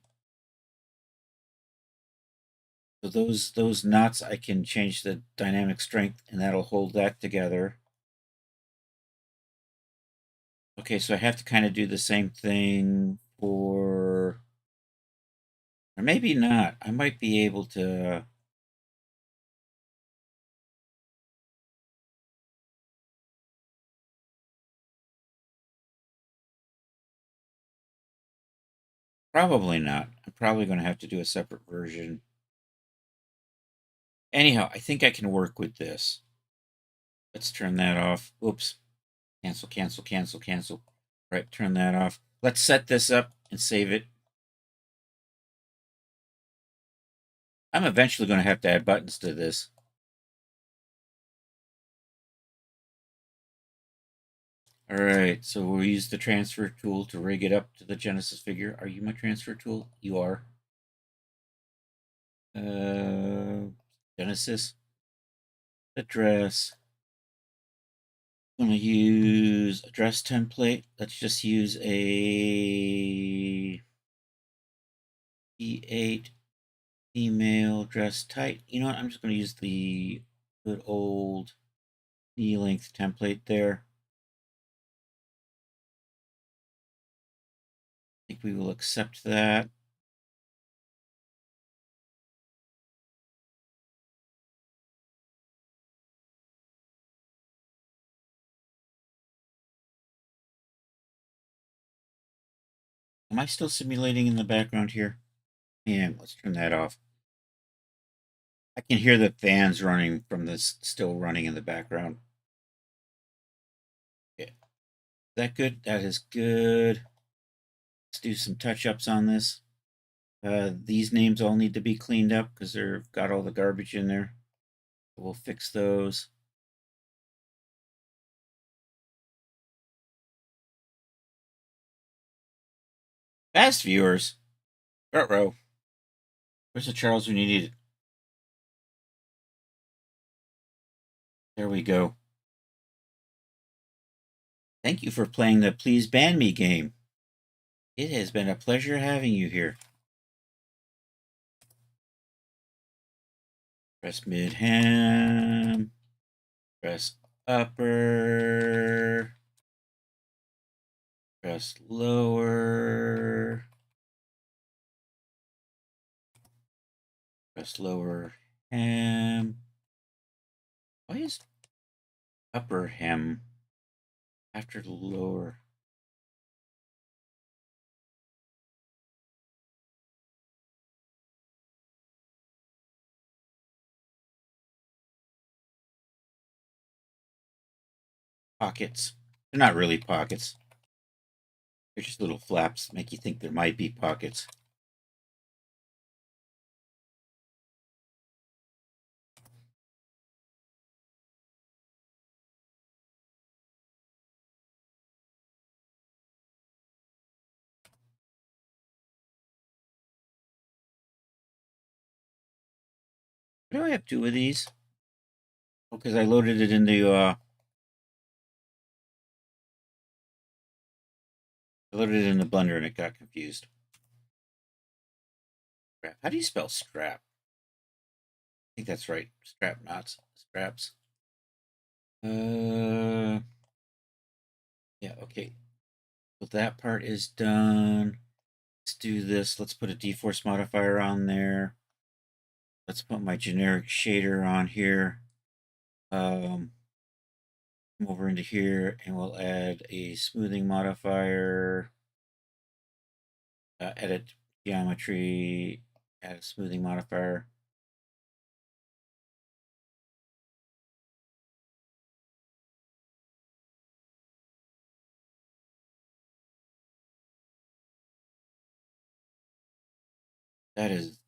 So those knots, I can change the dynamic strength, and that'll hold that together. Okay, so I have to kind of do the same thing for, or maybe not. I might be able to. Probably not. I'm probably going to have to do a separate version. Anyhow, I think I can work with this. Let's turn that off. Oops. Cancel, cancel, cancel, cancel. Right, turn that off. Let's set this up and save it. I'm eventually going to have to add buttons to this. All right, so we'll use the transfer tool to rig it up to the Genesis figure. Are you my transfer tool? You are. Genesis. Address. I'm going to use address template. Let's just use a E8 email address type. You know what? I'm just going to use the good old E-length template there. I think we will accept that. Am I still simulating in the background here? Yeah, let's turn that off. I can hear the fans running from this, still running in the background. Okay. Is that good? That is good. Let's do some touch-ups on this. These names all need to be cleaned up because they've got all the garbage in there. We'll fix those. Fast viewers. Ruh-roh. Where's the Charles we needed? There we go. Thank you for playing the Please Ban Me game. It has been a pleasure having you here. Press mid ham. Press upper. Press lower. Press lower hem. Why is upper hem after the lower? Pockets. They're not really pockets. They're just little flaps, make you think there might be pockets. Why do I have two of these? Oh, because I loaded it into I loaded it in the blender and it got confused. Strap. How do you spell strap? I think that's right. Strap knots. Straps. Yeah, okay. So that part is done. Let's do this. Let's put a deforce modifier on there. Let's put my generic shader on here. Come over into here and we'll add a smoothing modifier. Edit geometry, add a smoothing modifier. That is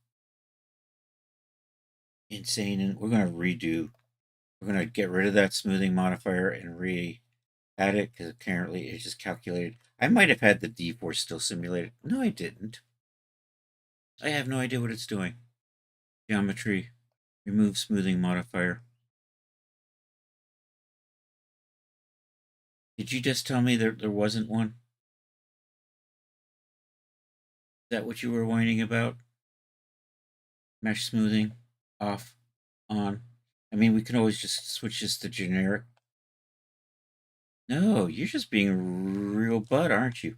insane. And we're going to redo. We're going to get rid of that smoothing modifier and re-add it because apparently it's just calculated. I might have had the D-force still simulated. No, I didn't. I have no idea what it's doing. Geometry, remove smoothing modifier. Did you just tell me there wasn't one? Is that what you were whining about? Mesh smoothing, off, on. I mean, we can always just switch this to generic. No, you're just being real butt, aren't you?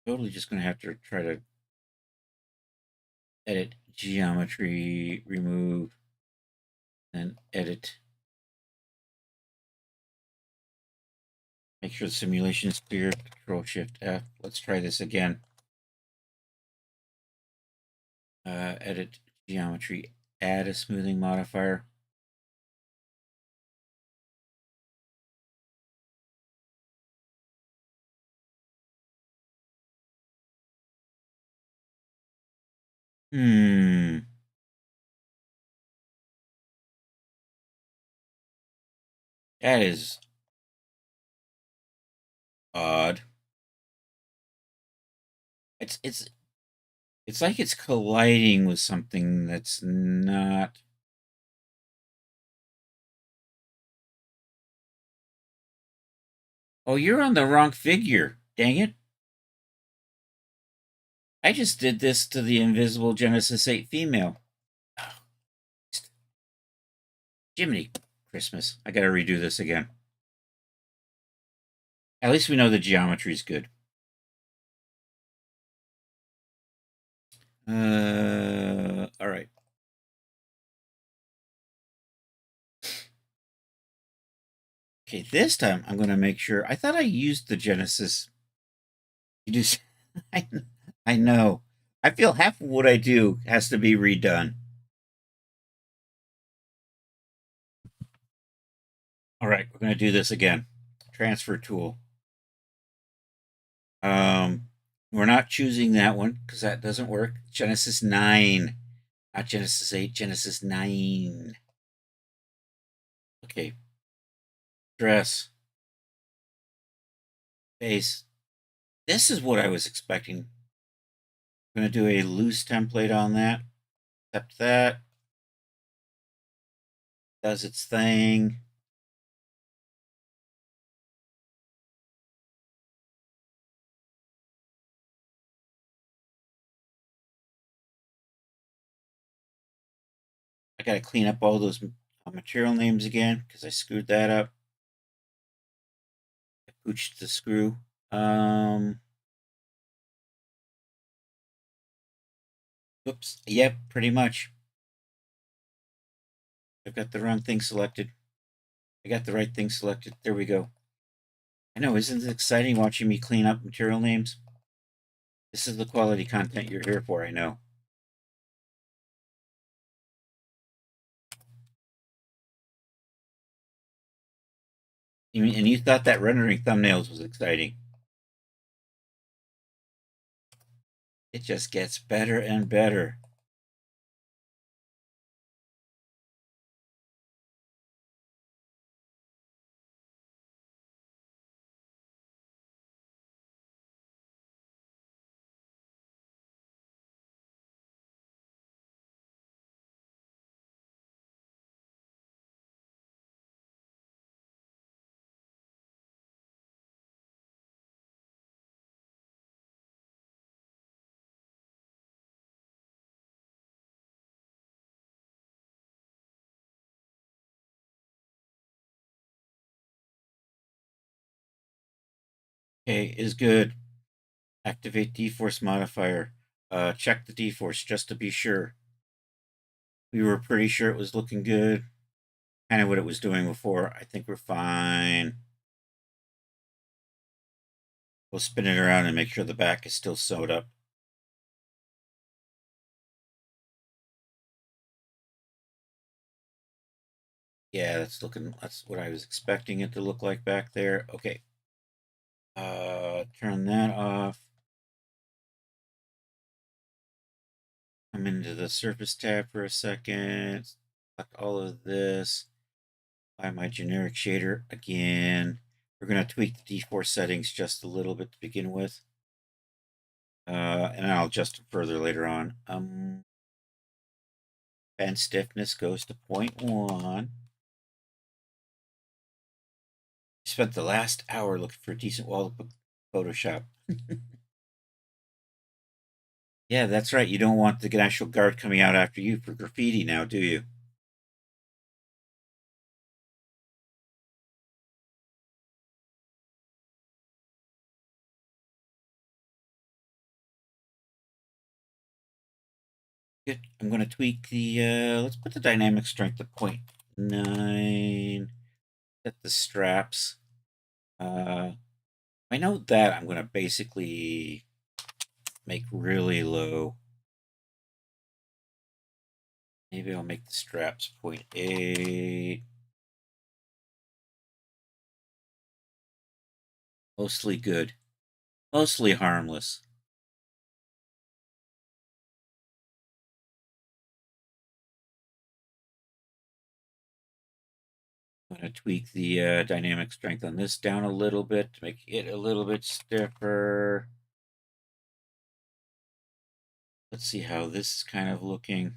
Totally just going to have to try to edit geometry, remove, and edit. Make sure the simulation is clear. Control Shift F. Let's try this again. Edit geometry, add a smoothing modifier. That is odd. It's like it's colliding with something that's not. Oh, you're on the wrong figure. Dang it. I just did this to the Invisible Genesis 8 female. Oh, Jiminy Christmas. I gotta redo this again. At least we know the geometry is good. All right. Okay, this time I'm going to make sure. I thought I used the Genesis. You just, I know. I feel half of what I do has to be redone. All right, we're going to do this again. Transfer tool. We're not choosing that one because that doesn't work. Genesis 9, not Genesis 8, Genesis 9. Okay. Dress. Base. This is what I was expecting. I'm going to do a loose template on that. Accept that. Does its thing. I got to clean up all those material names again because I screwed that up. I pooched the screw. Oops. Yep, pretty much. I've got the wrong thing selected. I got the right thing selected. There we go. I know, isn't it exciting watching me clean up material names? This is the quality content you're here for, I know. And you thought that rendering thumbnails was exciting. It just gets better and better. Okay, is good. Activate D-Force modifier. Check the D-Force just to be sure. We were pretty sure it was looking good. Kind of what it was doing before. I think we're fine. We'll spin it around and make sure the back is still sewed up. Yeah, that's what I was expecting it to look like back there. Okay. Turn that off. Come into the surface tab for a second. Select all of this. Apply my generic shader again. We're going to tweak the D-Force settings just a little bit to begin with. And I'll adjust it further later on. Bend stiffness goes to 0.1. Spent the last hour looking for a decent wallpaper Photoshop. Yeah, that's right. You don't want the National Guard coming out after you for graffiti now, do you? Good. I'm going to tweak the, let's put the dynamic strength to 0.9. Set the straps. I know that I'm going to basically make really low. Maybe I'll make the straps 0.8. Mostly good. Mostly harmless. I'm going to tweak the dynamic strength on this down a little bit to make it a little bit stiffer. Let's see how this is kind of looking.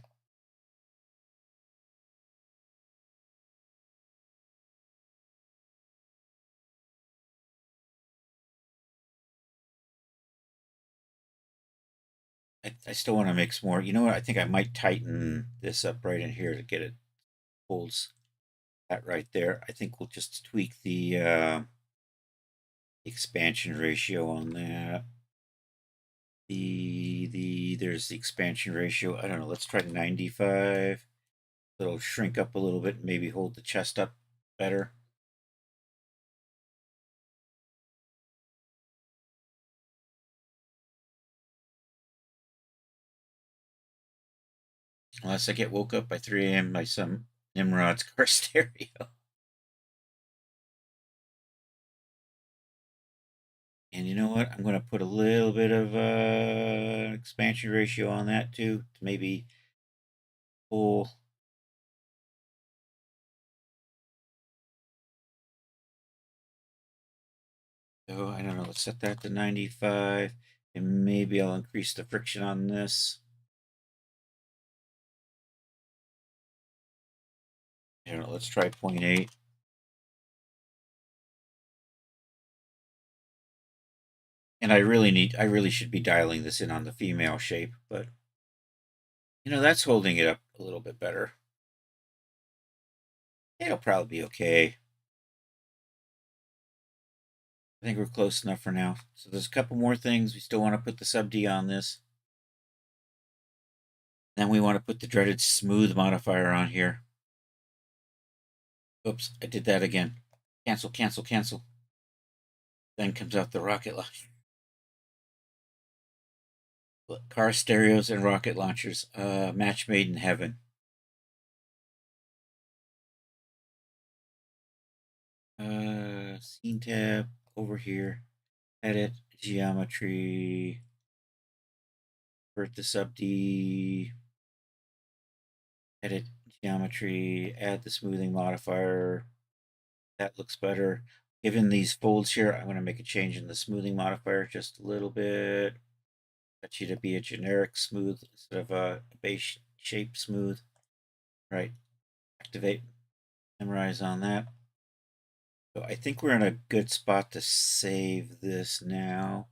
I still want to mix more. You know what? I think I might tighten this up right in here to get it holds that right there. I think we'll just tweak the expansion ratio on that. There's the expansion ratio. I don't know. Let's try 95. It'll shrink up a little bit, maybe hold the chest up better. Unless I get woke up by 3 a.m. by some Nimrod's car stereo. And you know what? I'm going to put a little bit of expansion ratio on that too, to maybe pull. So I don't know. Let's set that to 95, and maybe I'll increase the friction on this. I don't know. Let's try 0.8. And I really should be dialing this in on the female shape, but you know, that's holding it up a little bit better. It'll probably be okay. I think we're close enough for now. So there's a couple more things. We still want to put the sub D on this. Then we want to put the dreaded smooth modifier on here. Oops, I did that again. Cancel, cancel, cancel. Then comes out the rocket launcher. Car stereos and rocket launchers. Match made in heaven. Scene tab over here. Edit geometry. Convert the sub D. Edit geometry. Add the smoothing modifier. That looks better. Given these folds here, I'm going to make a change in the smoothing modifier just a little bit. Got you to be a generic smooth instead of a base shape smooth. Right. Activate. Memorize on that. So I think we're in a good spot to save this now.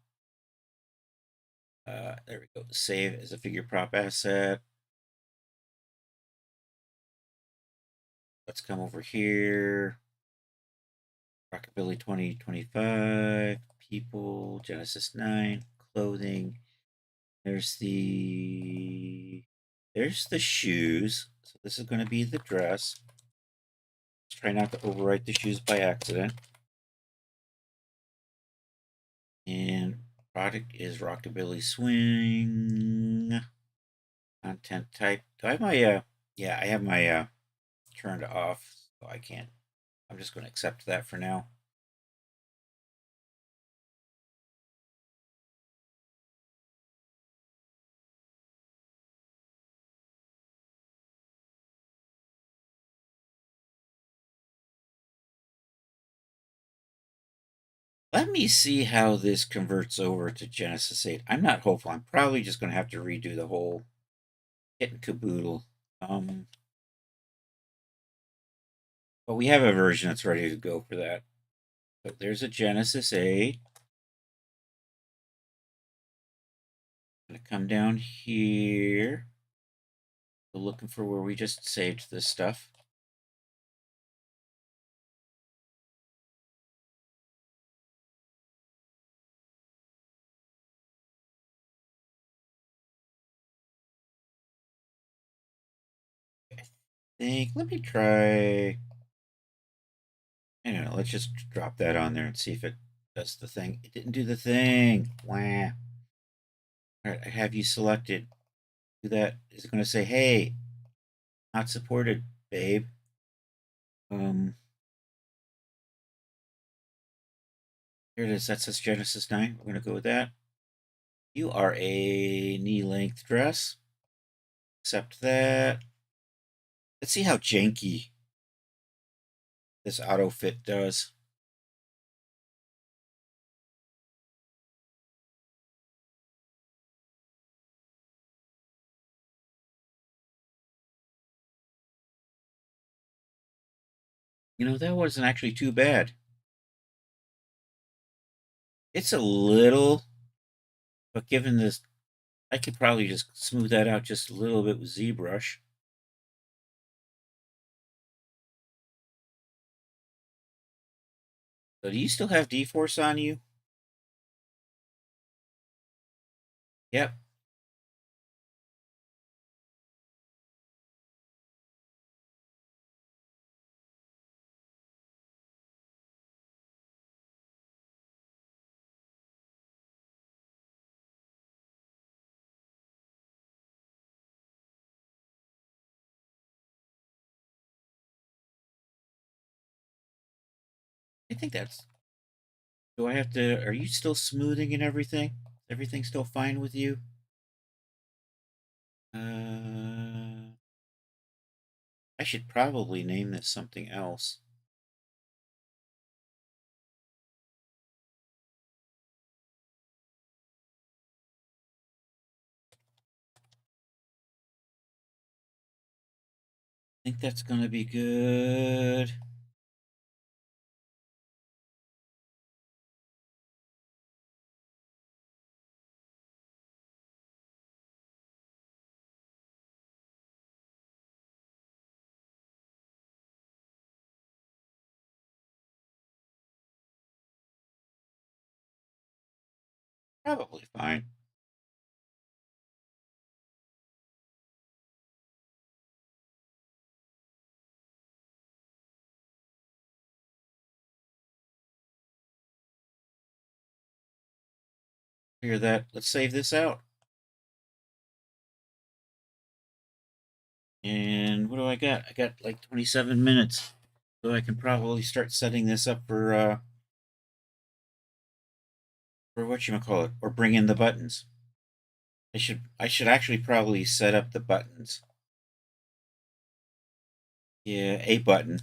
There we go. Save as a figure prop asset. Let's come over here. Rockabilly 2025. people, Genesis 9, clothing. There's the shoes. So this is going to be the dress. Let's try not to overwrite the shoes by accident. And product is Rockabilly Swing. Content type. Do I have my yeah, I have my turned off, so I can't. I'm just going to accept that for now. Let me see how this converts over to Genesis 8. I'm not hopeful. I'm probably just going to have to redo the whole kit and caboodle. But we have a version that's ready to go for that. So there's a Genesis 8. I'm going to come down here. We're looking for where we just saved this stuff. Let me try. I don't know. Let's just drop that on there and see if it does the thing. It didn't do the thing. Wah. All right, I have you selected. Do that. Is it going to say, "Hey, not supported, babe"? Here it is. That says Genesis 9. We're going to go with that. You are a knee-length dress. Accept that. Let's see how janky this auto fit does. You know, that wasn't actually too bad. It's a little, but given this, I could probably just smooth that out just a little bit with ZBrush. So do you still have D-Force on you? Yep. I think that's... Do I have to... Are you still smoothing and everything? Everything still fine with you? I should probably name this something else. I think that's going to be good. Probably fine. Hear that? Let's save this out. And what do I got? I got like 27 minutes. So I can probably start setting this up for whatchamacallit, or bring in the buttons. I should actually probably set up the buttons. Yeah, a button.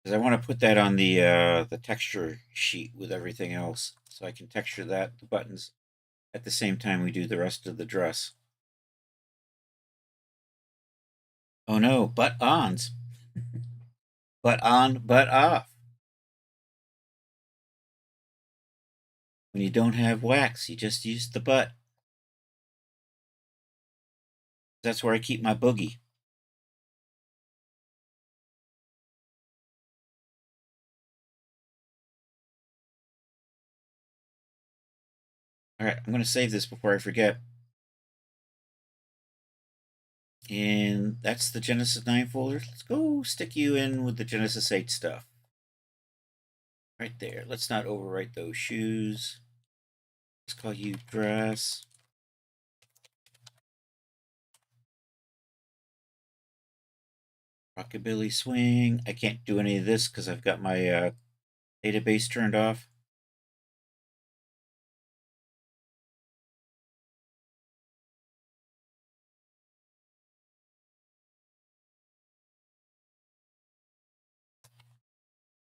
Because I want to put that on the texture sheet with everything else. So I can texture that, the buttons, at the same time we do the rest of the dress. Oh no, butt-ons. Butt on, butt off. When you don't have wax, you just use the butt. That's where I keep my boogie. All right, I'm going to save this before I forget. And that's the Genesis 9 folder. Let's go stick you in with the Genesis 8 stuff. Right there. Let's not overwrite those shoes. Let's call you dress. Rockabilly swing. I can't do any of this because I've got my database turned off.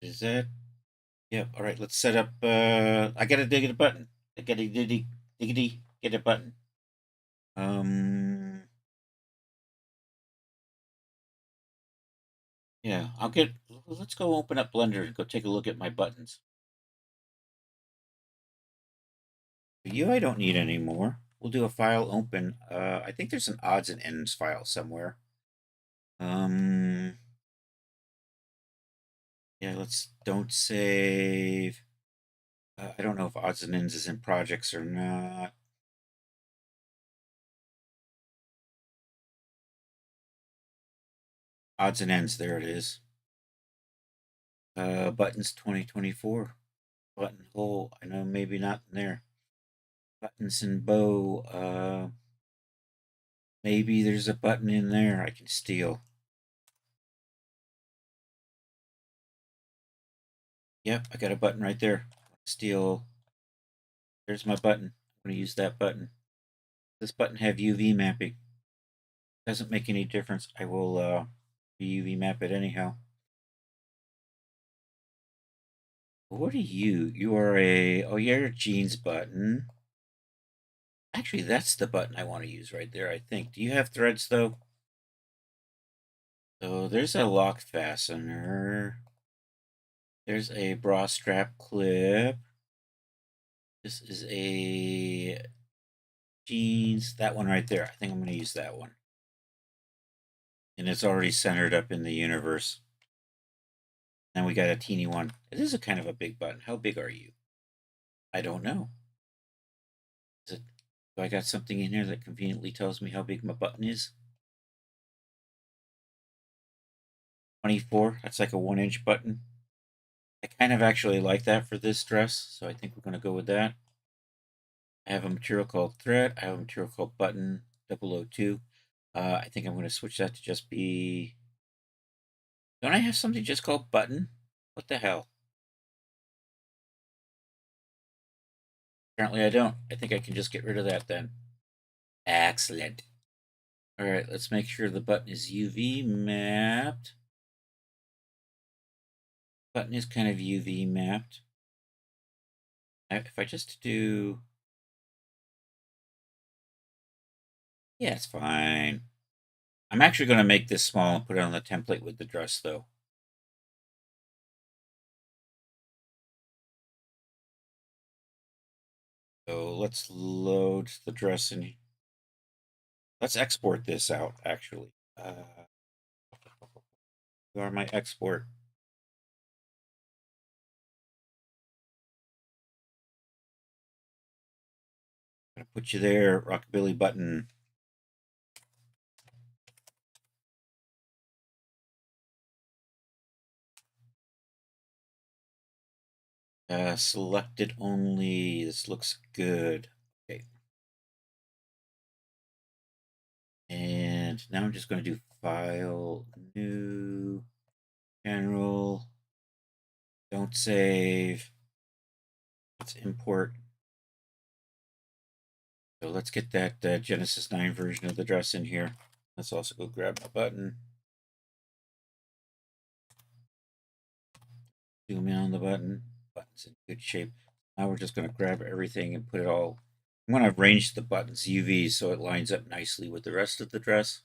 Is that? Yep. All right. Let's set up. I gotta dig a button. I gotta diggity get a button. Yeah. I'll get. Let's go open up Blender and go take a look at my buttons. You, I don't need anymore. We'll do a file open. I think there's an odds and ends file somewhere. Yeah, let's don't save. I don't know if odds and ends is in projects or not. Odds and ends, there it is. Buttons 2024. Buttonhole, I know maybe not in there. Buttons and bow. Maybe there's a button in there I can steal. Yep, I got a button right there. Steal. There's my button. I'm going to use that button. This button have UV mapping. Doesn't make any difference. I will UV map it anyhow. What are you? You are you're a jeans button. Actually, that's the button I want to use right there, I think. Do you have threads, though? So there's a lock fastener. There's a bra strap clip. This is a jeans. That one right there. I think I'm going to use that one. And it's already centered up in the universe. Then we got a teeny one. It is a kind of a big button. How big are you? I don't know. Is it? Do I got something in here that conveniently tells me how big my button is? 24. That's like a 1-inch button. I kind of actually like that for this dress, so I think we're going to go with that. I have a material called thread. I have a material called button 002. I think I'm going to switch that to just be. Don't I have something just called button? What the hell? Apparently I don't. I think I can just get rid of that then. Excellent. All right, let's make sure the button is UV mapped. Button is kind of UV mapped. If I just do. Yeah, it's fine. I'm actually going to make this small and put it on the template with the dress, though. So let's load the dress in. Let's export this out, actually. Where my export? I'm gonna put you there, Rockabilly button. Selected only. This looks good. Okay. And now I'm just going to do file, new, general. Don't save. Let's import. So let's get that Genesis 9 version of the dress in here. Let's also go grab my button. Zoom in on the button. Button's in good shape. Now we're just going to grab everything and put it all. I'm going to arrange the buttons UV so it lines up nicely with the rest of the dress.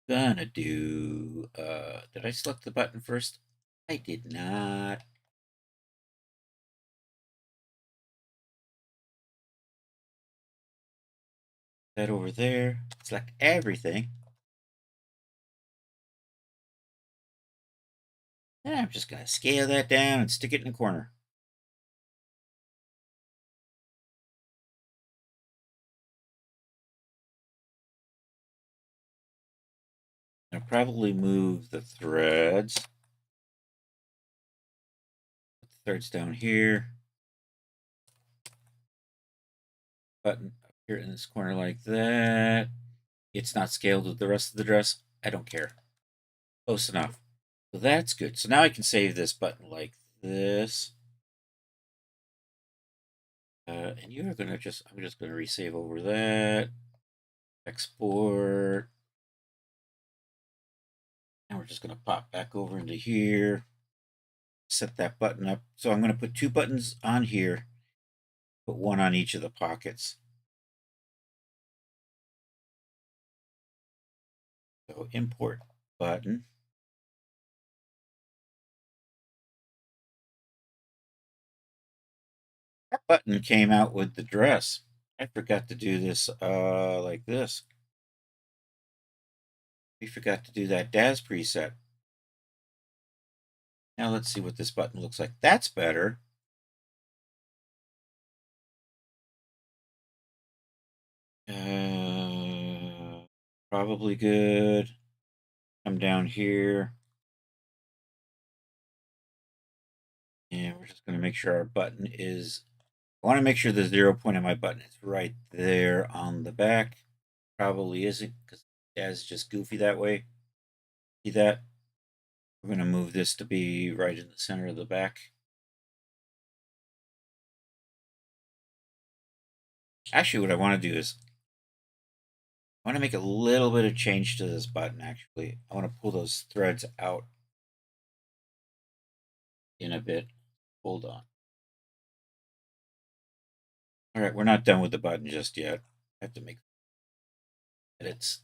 Gonna do. Did I select the button first? I did not. That over there. Select everything. And I'm just going to scale that down and stick it in the corner. I'll probably move the threads. Put the threads down here. Button up here in this corner like that. It's not scaled with the rest of the dress. I don't care. Close enough. So that's good. So now I can save this button like this. And you're gonna I'm just gonna resave over that. Export. And we're just gonna pop back over into here. Set that button up. So I'm gonna put 2 buttons on here. Put 1 on each of the pockets. So import button. That button came out with the dress. I forgot to do this like this. We forgot to do that DAS preset. Now let's see what this button looks like. That's better. Probably good. Come down here. And we're just going to make sure our button is, I want to make sure the 0 point on my button is right there on the back. Probably isn't because DAS is just goofy that way. See that? We're going to move this to be right in the center of the back. Actually, what I want to do is I want to make a little bit of change to this button, actually. I want to pull those threads out in a bit. Hold on. All right, we're not done with the button just yet. I have to make edits.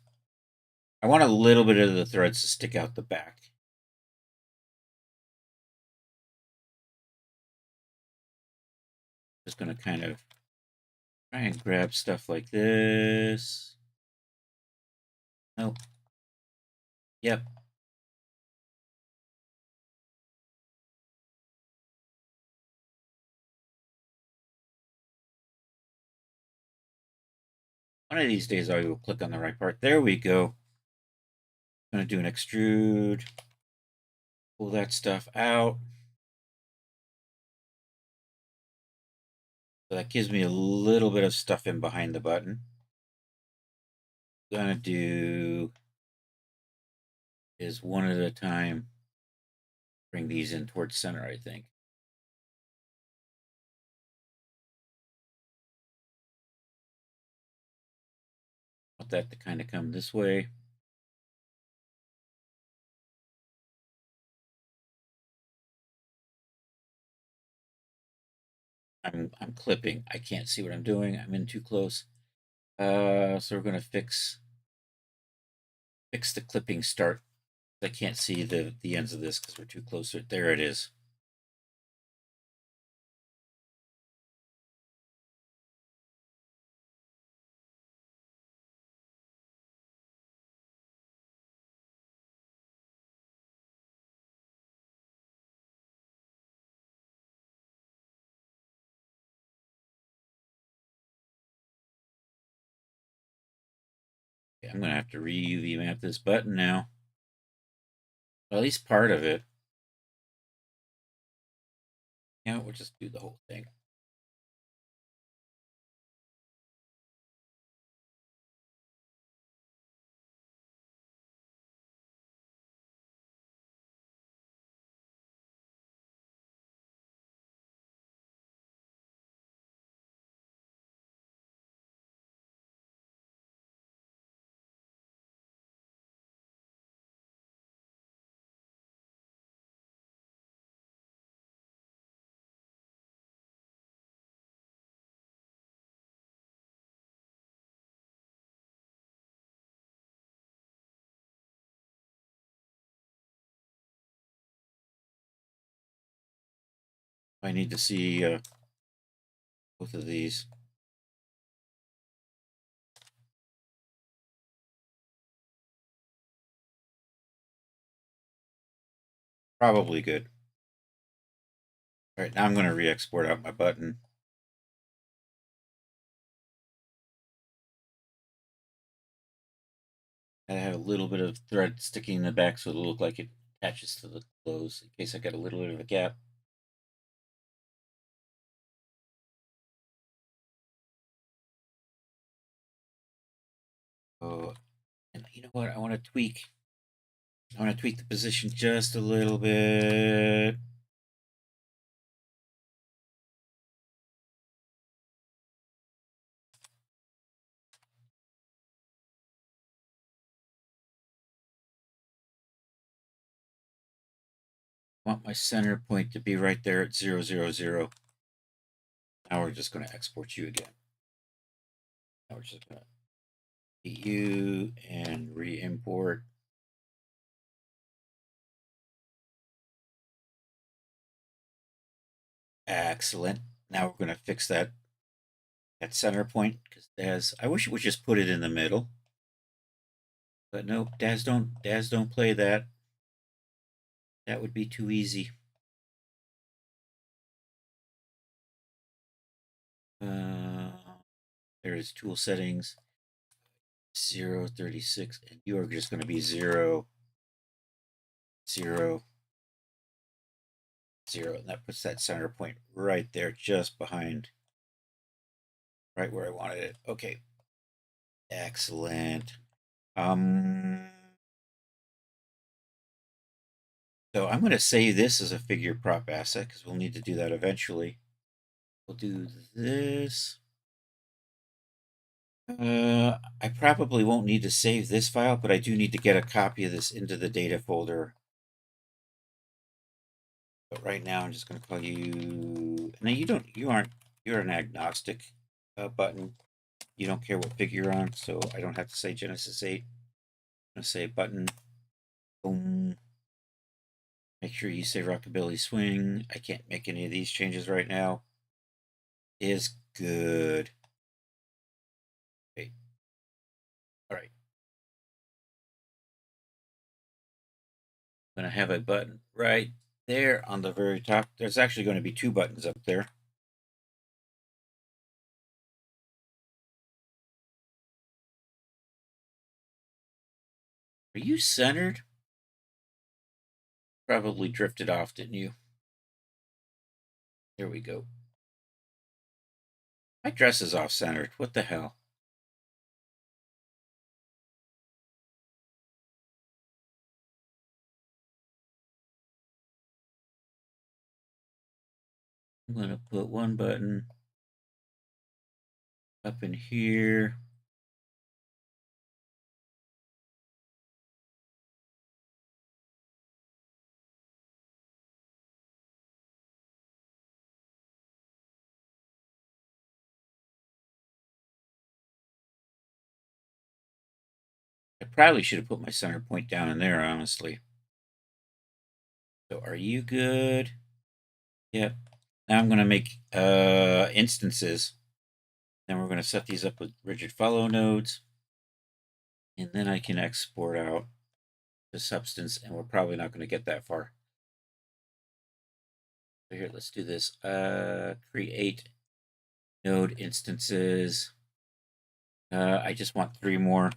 I want a little bit of the threads to stick out the back. Just going to kind of try and grab stuff like this. Nope. Yep. One of these days I will click on the right part. There we go. I'm going to do an extrude. Pull that stuff out. So that gives me a little bit of stuff in behind the button. Gonna do is one at a time. Bring these in towards center, I think. Want that to kind of come this way. I'm clipping. I can't see what I'm doing. I'm in too close. So we're gonna fix the clipping start. I can't see the ends of this because we're too close. There it is. Okay, I'm gonna have to re-UV map this button now. Well, at least part of it. Yeah, we'll just do the whole thing. I need to see both of these. Probably good. All right, now I'm going to re-export out my button. I have a little bit of thread sticking in the back so it'll look like it attaches to the close in case I got a little bit of a gap. Oh, and you know what? I want to tweak the position just a little bit. I want my center point to be right there at 0, 0, 0. Now we're just going to export you again. Now we're just going to delete you and re-import. Excellent. Now we're going to fix that center point because I wish it would just put it in the middle. But no, Daz don't play that. That would be too easy. There is tool settings 036, and you are just going to be 0, 0, 0, and that puts that center point right there, just behind, right where I wanted it. Okay, excellent. So I'm going to save this as a figure prop asset because we'll need to do that eventually. We'll do this. I probably won't need to save this file, but I do need to get a copy of this into the data folder. But right now, I'm just going to call you. Now you're an agnostic button. You don't care what figure you're on, so I don't have to say Genesis 8. I'm going to say button. Boom. Make sure you say Rockabilly Swing. I can't make any of these changes right now. Is good. Okay. All right. I'm going to have a button right there on the very top. There's actually going to be 2 buttons up there. Are you centered? Probably drifted off, didn't you? There we go. My dress is off centered. What the hell? I'm going to put one button up in here. I probably should have put my center point down in there, honestly. So are you good? Yep. Now I'm going to make instances. Then we're going to set these up with rigid follow nodes. And then I can export out the substance, and we're probably not going to get that far. So here, let's do this. Create node instances. I just want 3 more.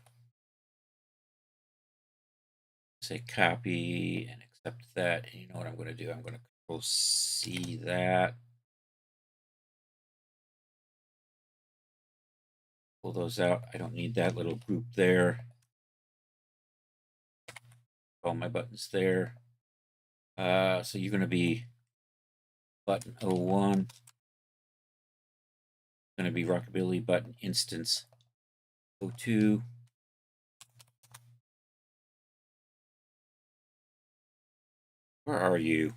Say copy and accept that. And you know what I'm going to do? I'm going to Control C that. Pull those out. I don't need that little group there. All my buttons there. So you're going to be button 01. Going to be Rockabilly button instance 02. Where are you?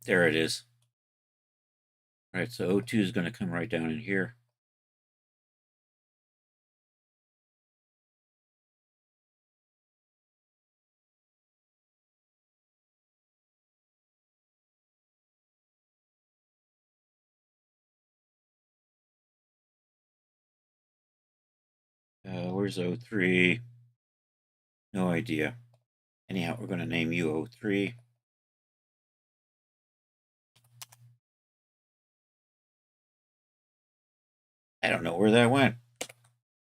There it is. All right, so 02 is going to come right down in here. Where's O3? No idea. Anyhow, we're going to name you O3. I don't know where that went.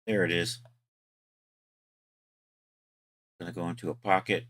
There it is. Going to go into a pocket.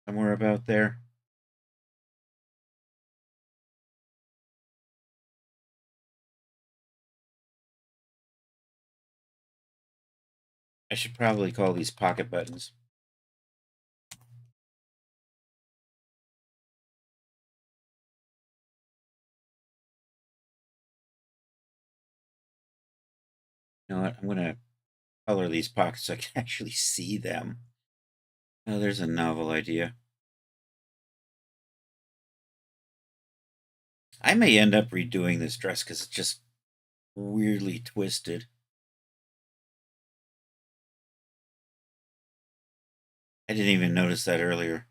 Somewhere about there. I should probably call these pocket buttons. You know what? I'm going to color these pockets so I can actually see them. Oh, there's a novel idea. I may end up redoing this dress because it's just weirdly twisted. I didn't even notice that earlier.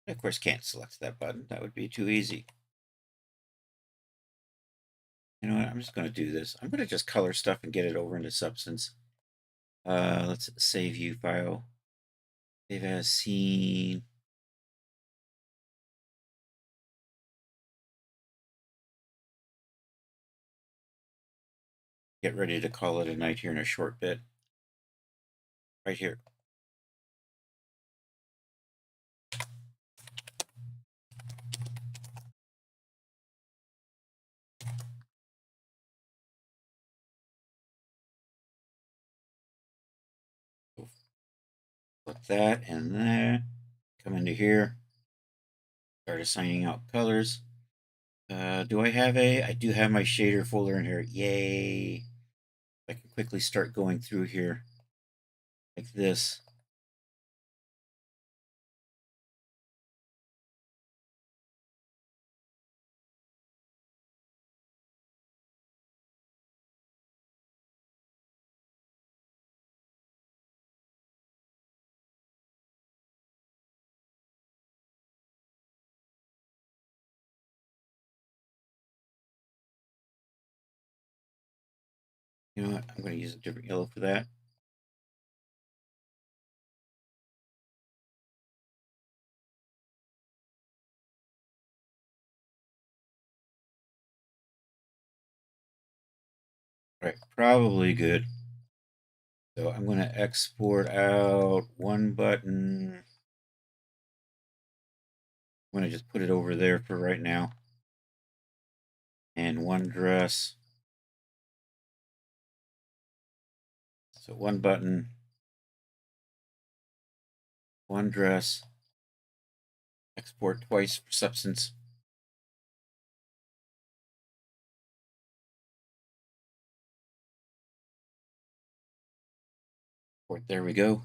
Of course, can't select that button. That would be too easy. You know what? I'm just going to do this. I'm going to just color stuff and get it over into Substance. Let's save view file. Save as scene. Get ready to call it a night here in a short bit. Right here. Put that in there. Come into here. Start assigning out colors. Do I have I do have my shader folder in here. Yay. I can quickly start going through here like this. You know what? I'm going to use a different yellow for that. All right, probably good. So I'm going to export out one button. I'm going to just put it over there for right now. And one dress. So one button, one dress, export twice for Substance. There we go.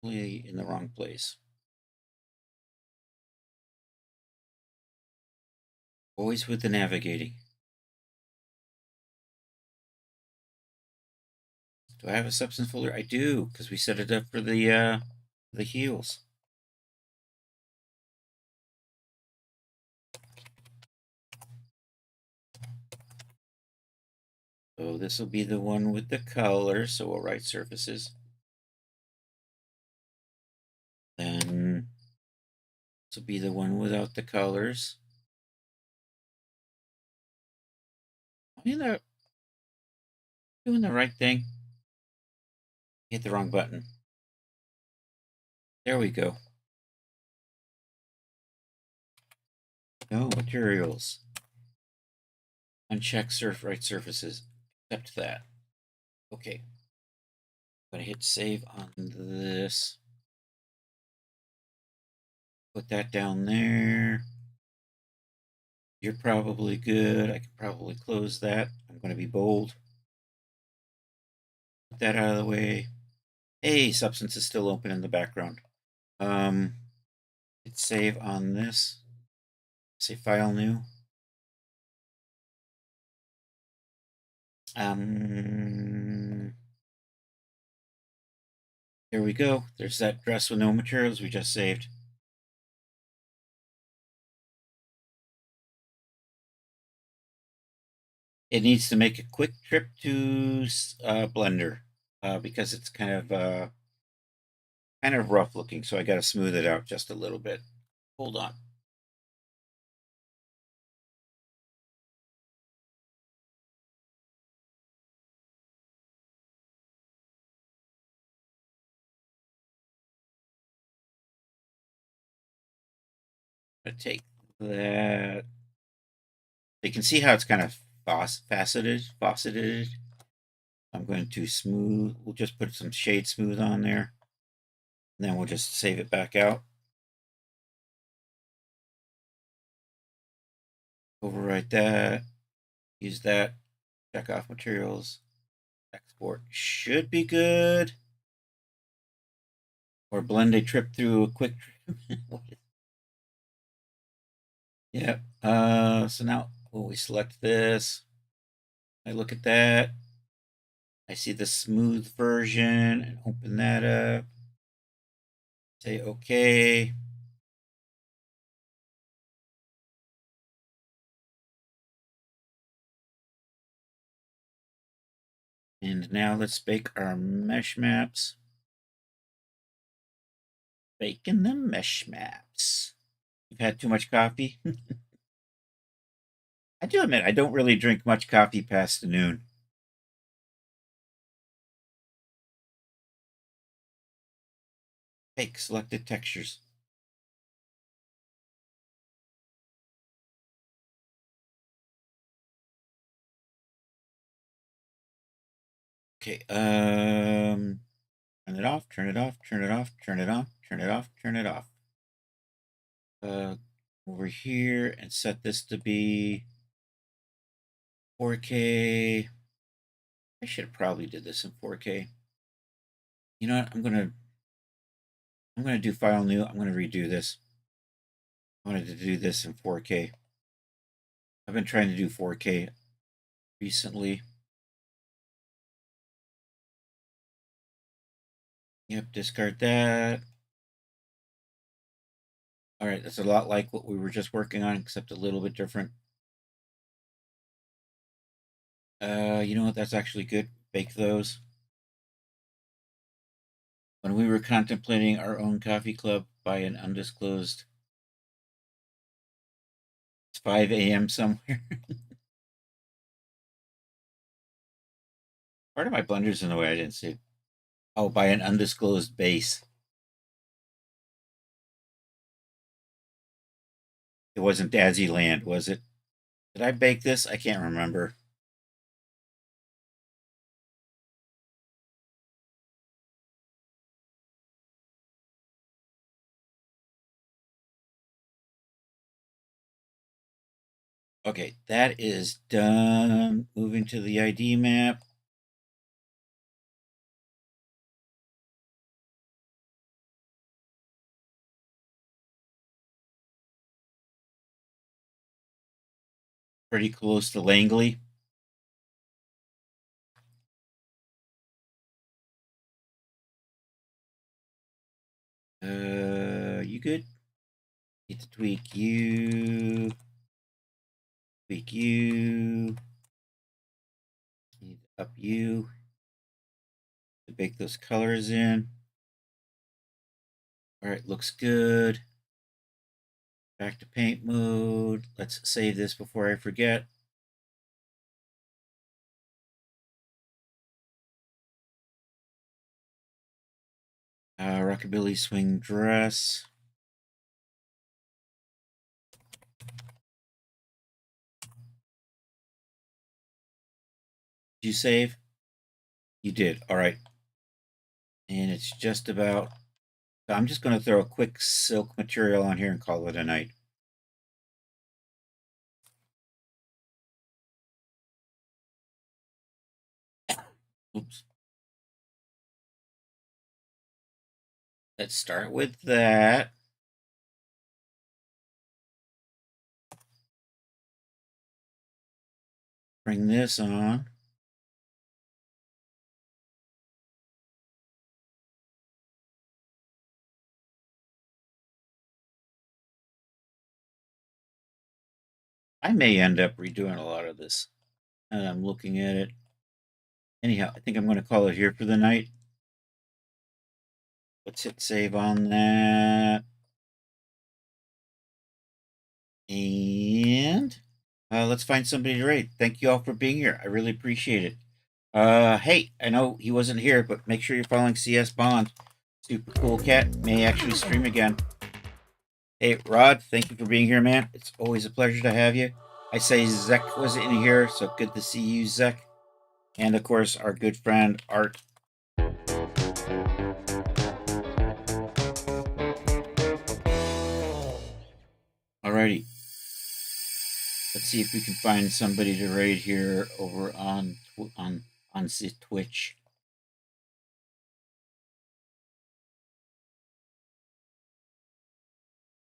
Really in the wrong place. Always with the navigating. Do I have a Substance folder? I do, because we set it up for the heels. So this will be the one with the color, so we'll write surfaces. Then this will be the one without the colors. You know, doing the right thing. Hit the wrong button. There we go. No materials. Uncheck write surfaces. Accept that. Okay. I'm going to hit save on this. Put that down there. You're probably good. I can probably close that. I'm going to be bold. Put that out of the way. Hey, Substance is still open in the background. Hit save on this. Say file new. Here we go. There's that dress with no materials we just saved. It needs to make a quick trip to Blender because it's kind of rough looking. So I got to smooth it out just a little bit. Hold on. I'm gonna take that. You can see how it's kind of faceted. I'm going to smooth. We'll just put some shade smooth on there. And then we'll just save it back out. Overwrite that. Use that. Check off materials. Export should be good. Or blend a trip through a quick. Yep. So now when we select this, I look at that. I see the smooth version and open that up. Say okay. And now let's bake our mesh maps. Baking the mesh maps. You've had too much coffee? I do admit I don't really drink much coffee past noon. Bake selected textures. Okay, turn it off, turn it off, turn it off, turn it on, turn it off, turn it off. Over here and set this to be 4K. I should have probably did this in 4K. You know what? I'm gonna do file new. I'm gonna redo this. I wanted to do this in 4K. I've been trying to do 4K recently. Yep, discard that. All right, that's a lot like what we were just working on, except a little bit different. You know what? That's actually good. Bake those. When we were contemplating our own coffee club by an undisclosed, it's 5 a.m. somewhere. Part of my blender's in the way. I didn't see it. Oh, by an undisclosed base. It wasn't Dazzy Land, was it? Did I bake this? I can't remember. Okay, that is done. Moving to the ID map. Pretty close to Langley. You good? Need to tweak you. Tweak you. Need to up you. To bake those colors in. All right, looks good. Back to paint mode. Let's save this before I forget. Rockabilly swing dress. Did you save? You did. All right. And it's just about So I'm just going to throw a quick silk material on here and call it a night. Oops. Let's start with that. Bring this on. I may end up redoing a lot of this. And I'm looking at it. Anyhow, I think I'm going to call it here for the night. Let's hit save on that. And let's find somebody to raid. Thank you all for being here. I really appreciate it. Hey, I know he wasn't here, but make sure you're following CS Bond. Super cool cat may actually stream again. Hey, Rod, thank you for being here, man. It's always a pleasure to have you. I say Zek was in here, so good to see you, Zek. And of course, our good friend Art. Alrighty. Let's see if we can find somebody to raid here over on Twitch.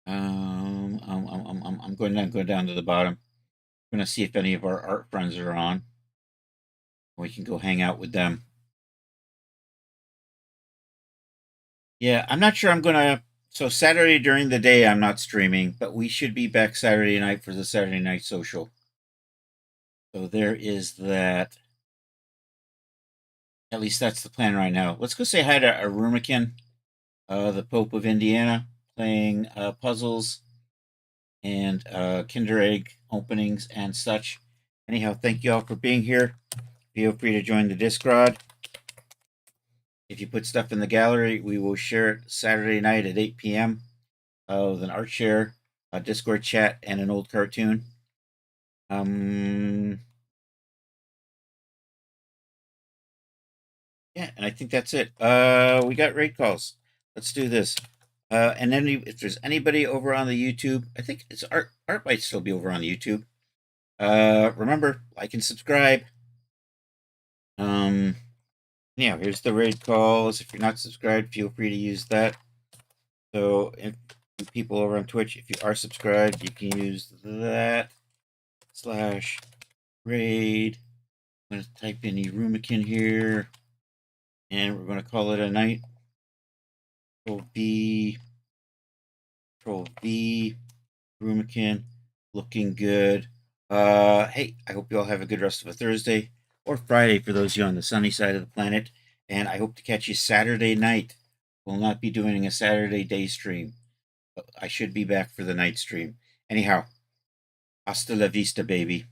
I'm going down to the bottom. I'm going to see if any of our art friends are on. We can go hang out with them. Yeah, I'm not sure I'm going to. So Saturday during the day, I'm not streaming, but we should be back Saturday night for the Saturday night social. So there is that. At least that's the plan right now. Let's go say hi to Arumakin, the Pope of Indiana, playing puzzles and Kinder Egg openings and such. Anyhow, thank you all for being here. Feel free to join the Discord. If you put stuff in the gallery, we will share it Saturday night at 8 p.m. With an art share, a Discord chat, and an old cartoon. Yeah, and I think that's it. We got raid calls. Let's do this. And then if there's anybody over on the YouTube, I think it's Art might still be over on the YouTube. Remember, like and subscribe. Yeah, here's the raid calls. If you're not subscribed, feel free to use that. So if people over on Twitch, if you are subscribed, you can use that /raid. I'm going to type in Erumakin here, and we're going to call it a night. Control V, Erumakin, looking good. Hey, I hope you all have a good rest of a Thursday or Friday for those of you on the sunny side of the planet. And I hope to catch you Saturday night. We'll not be doing a Saturday day stream. But I should be back for the night stream. Anyhow, hasta la vista, baby.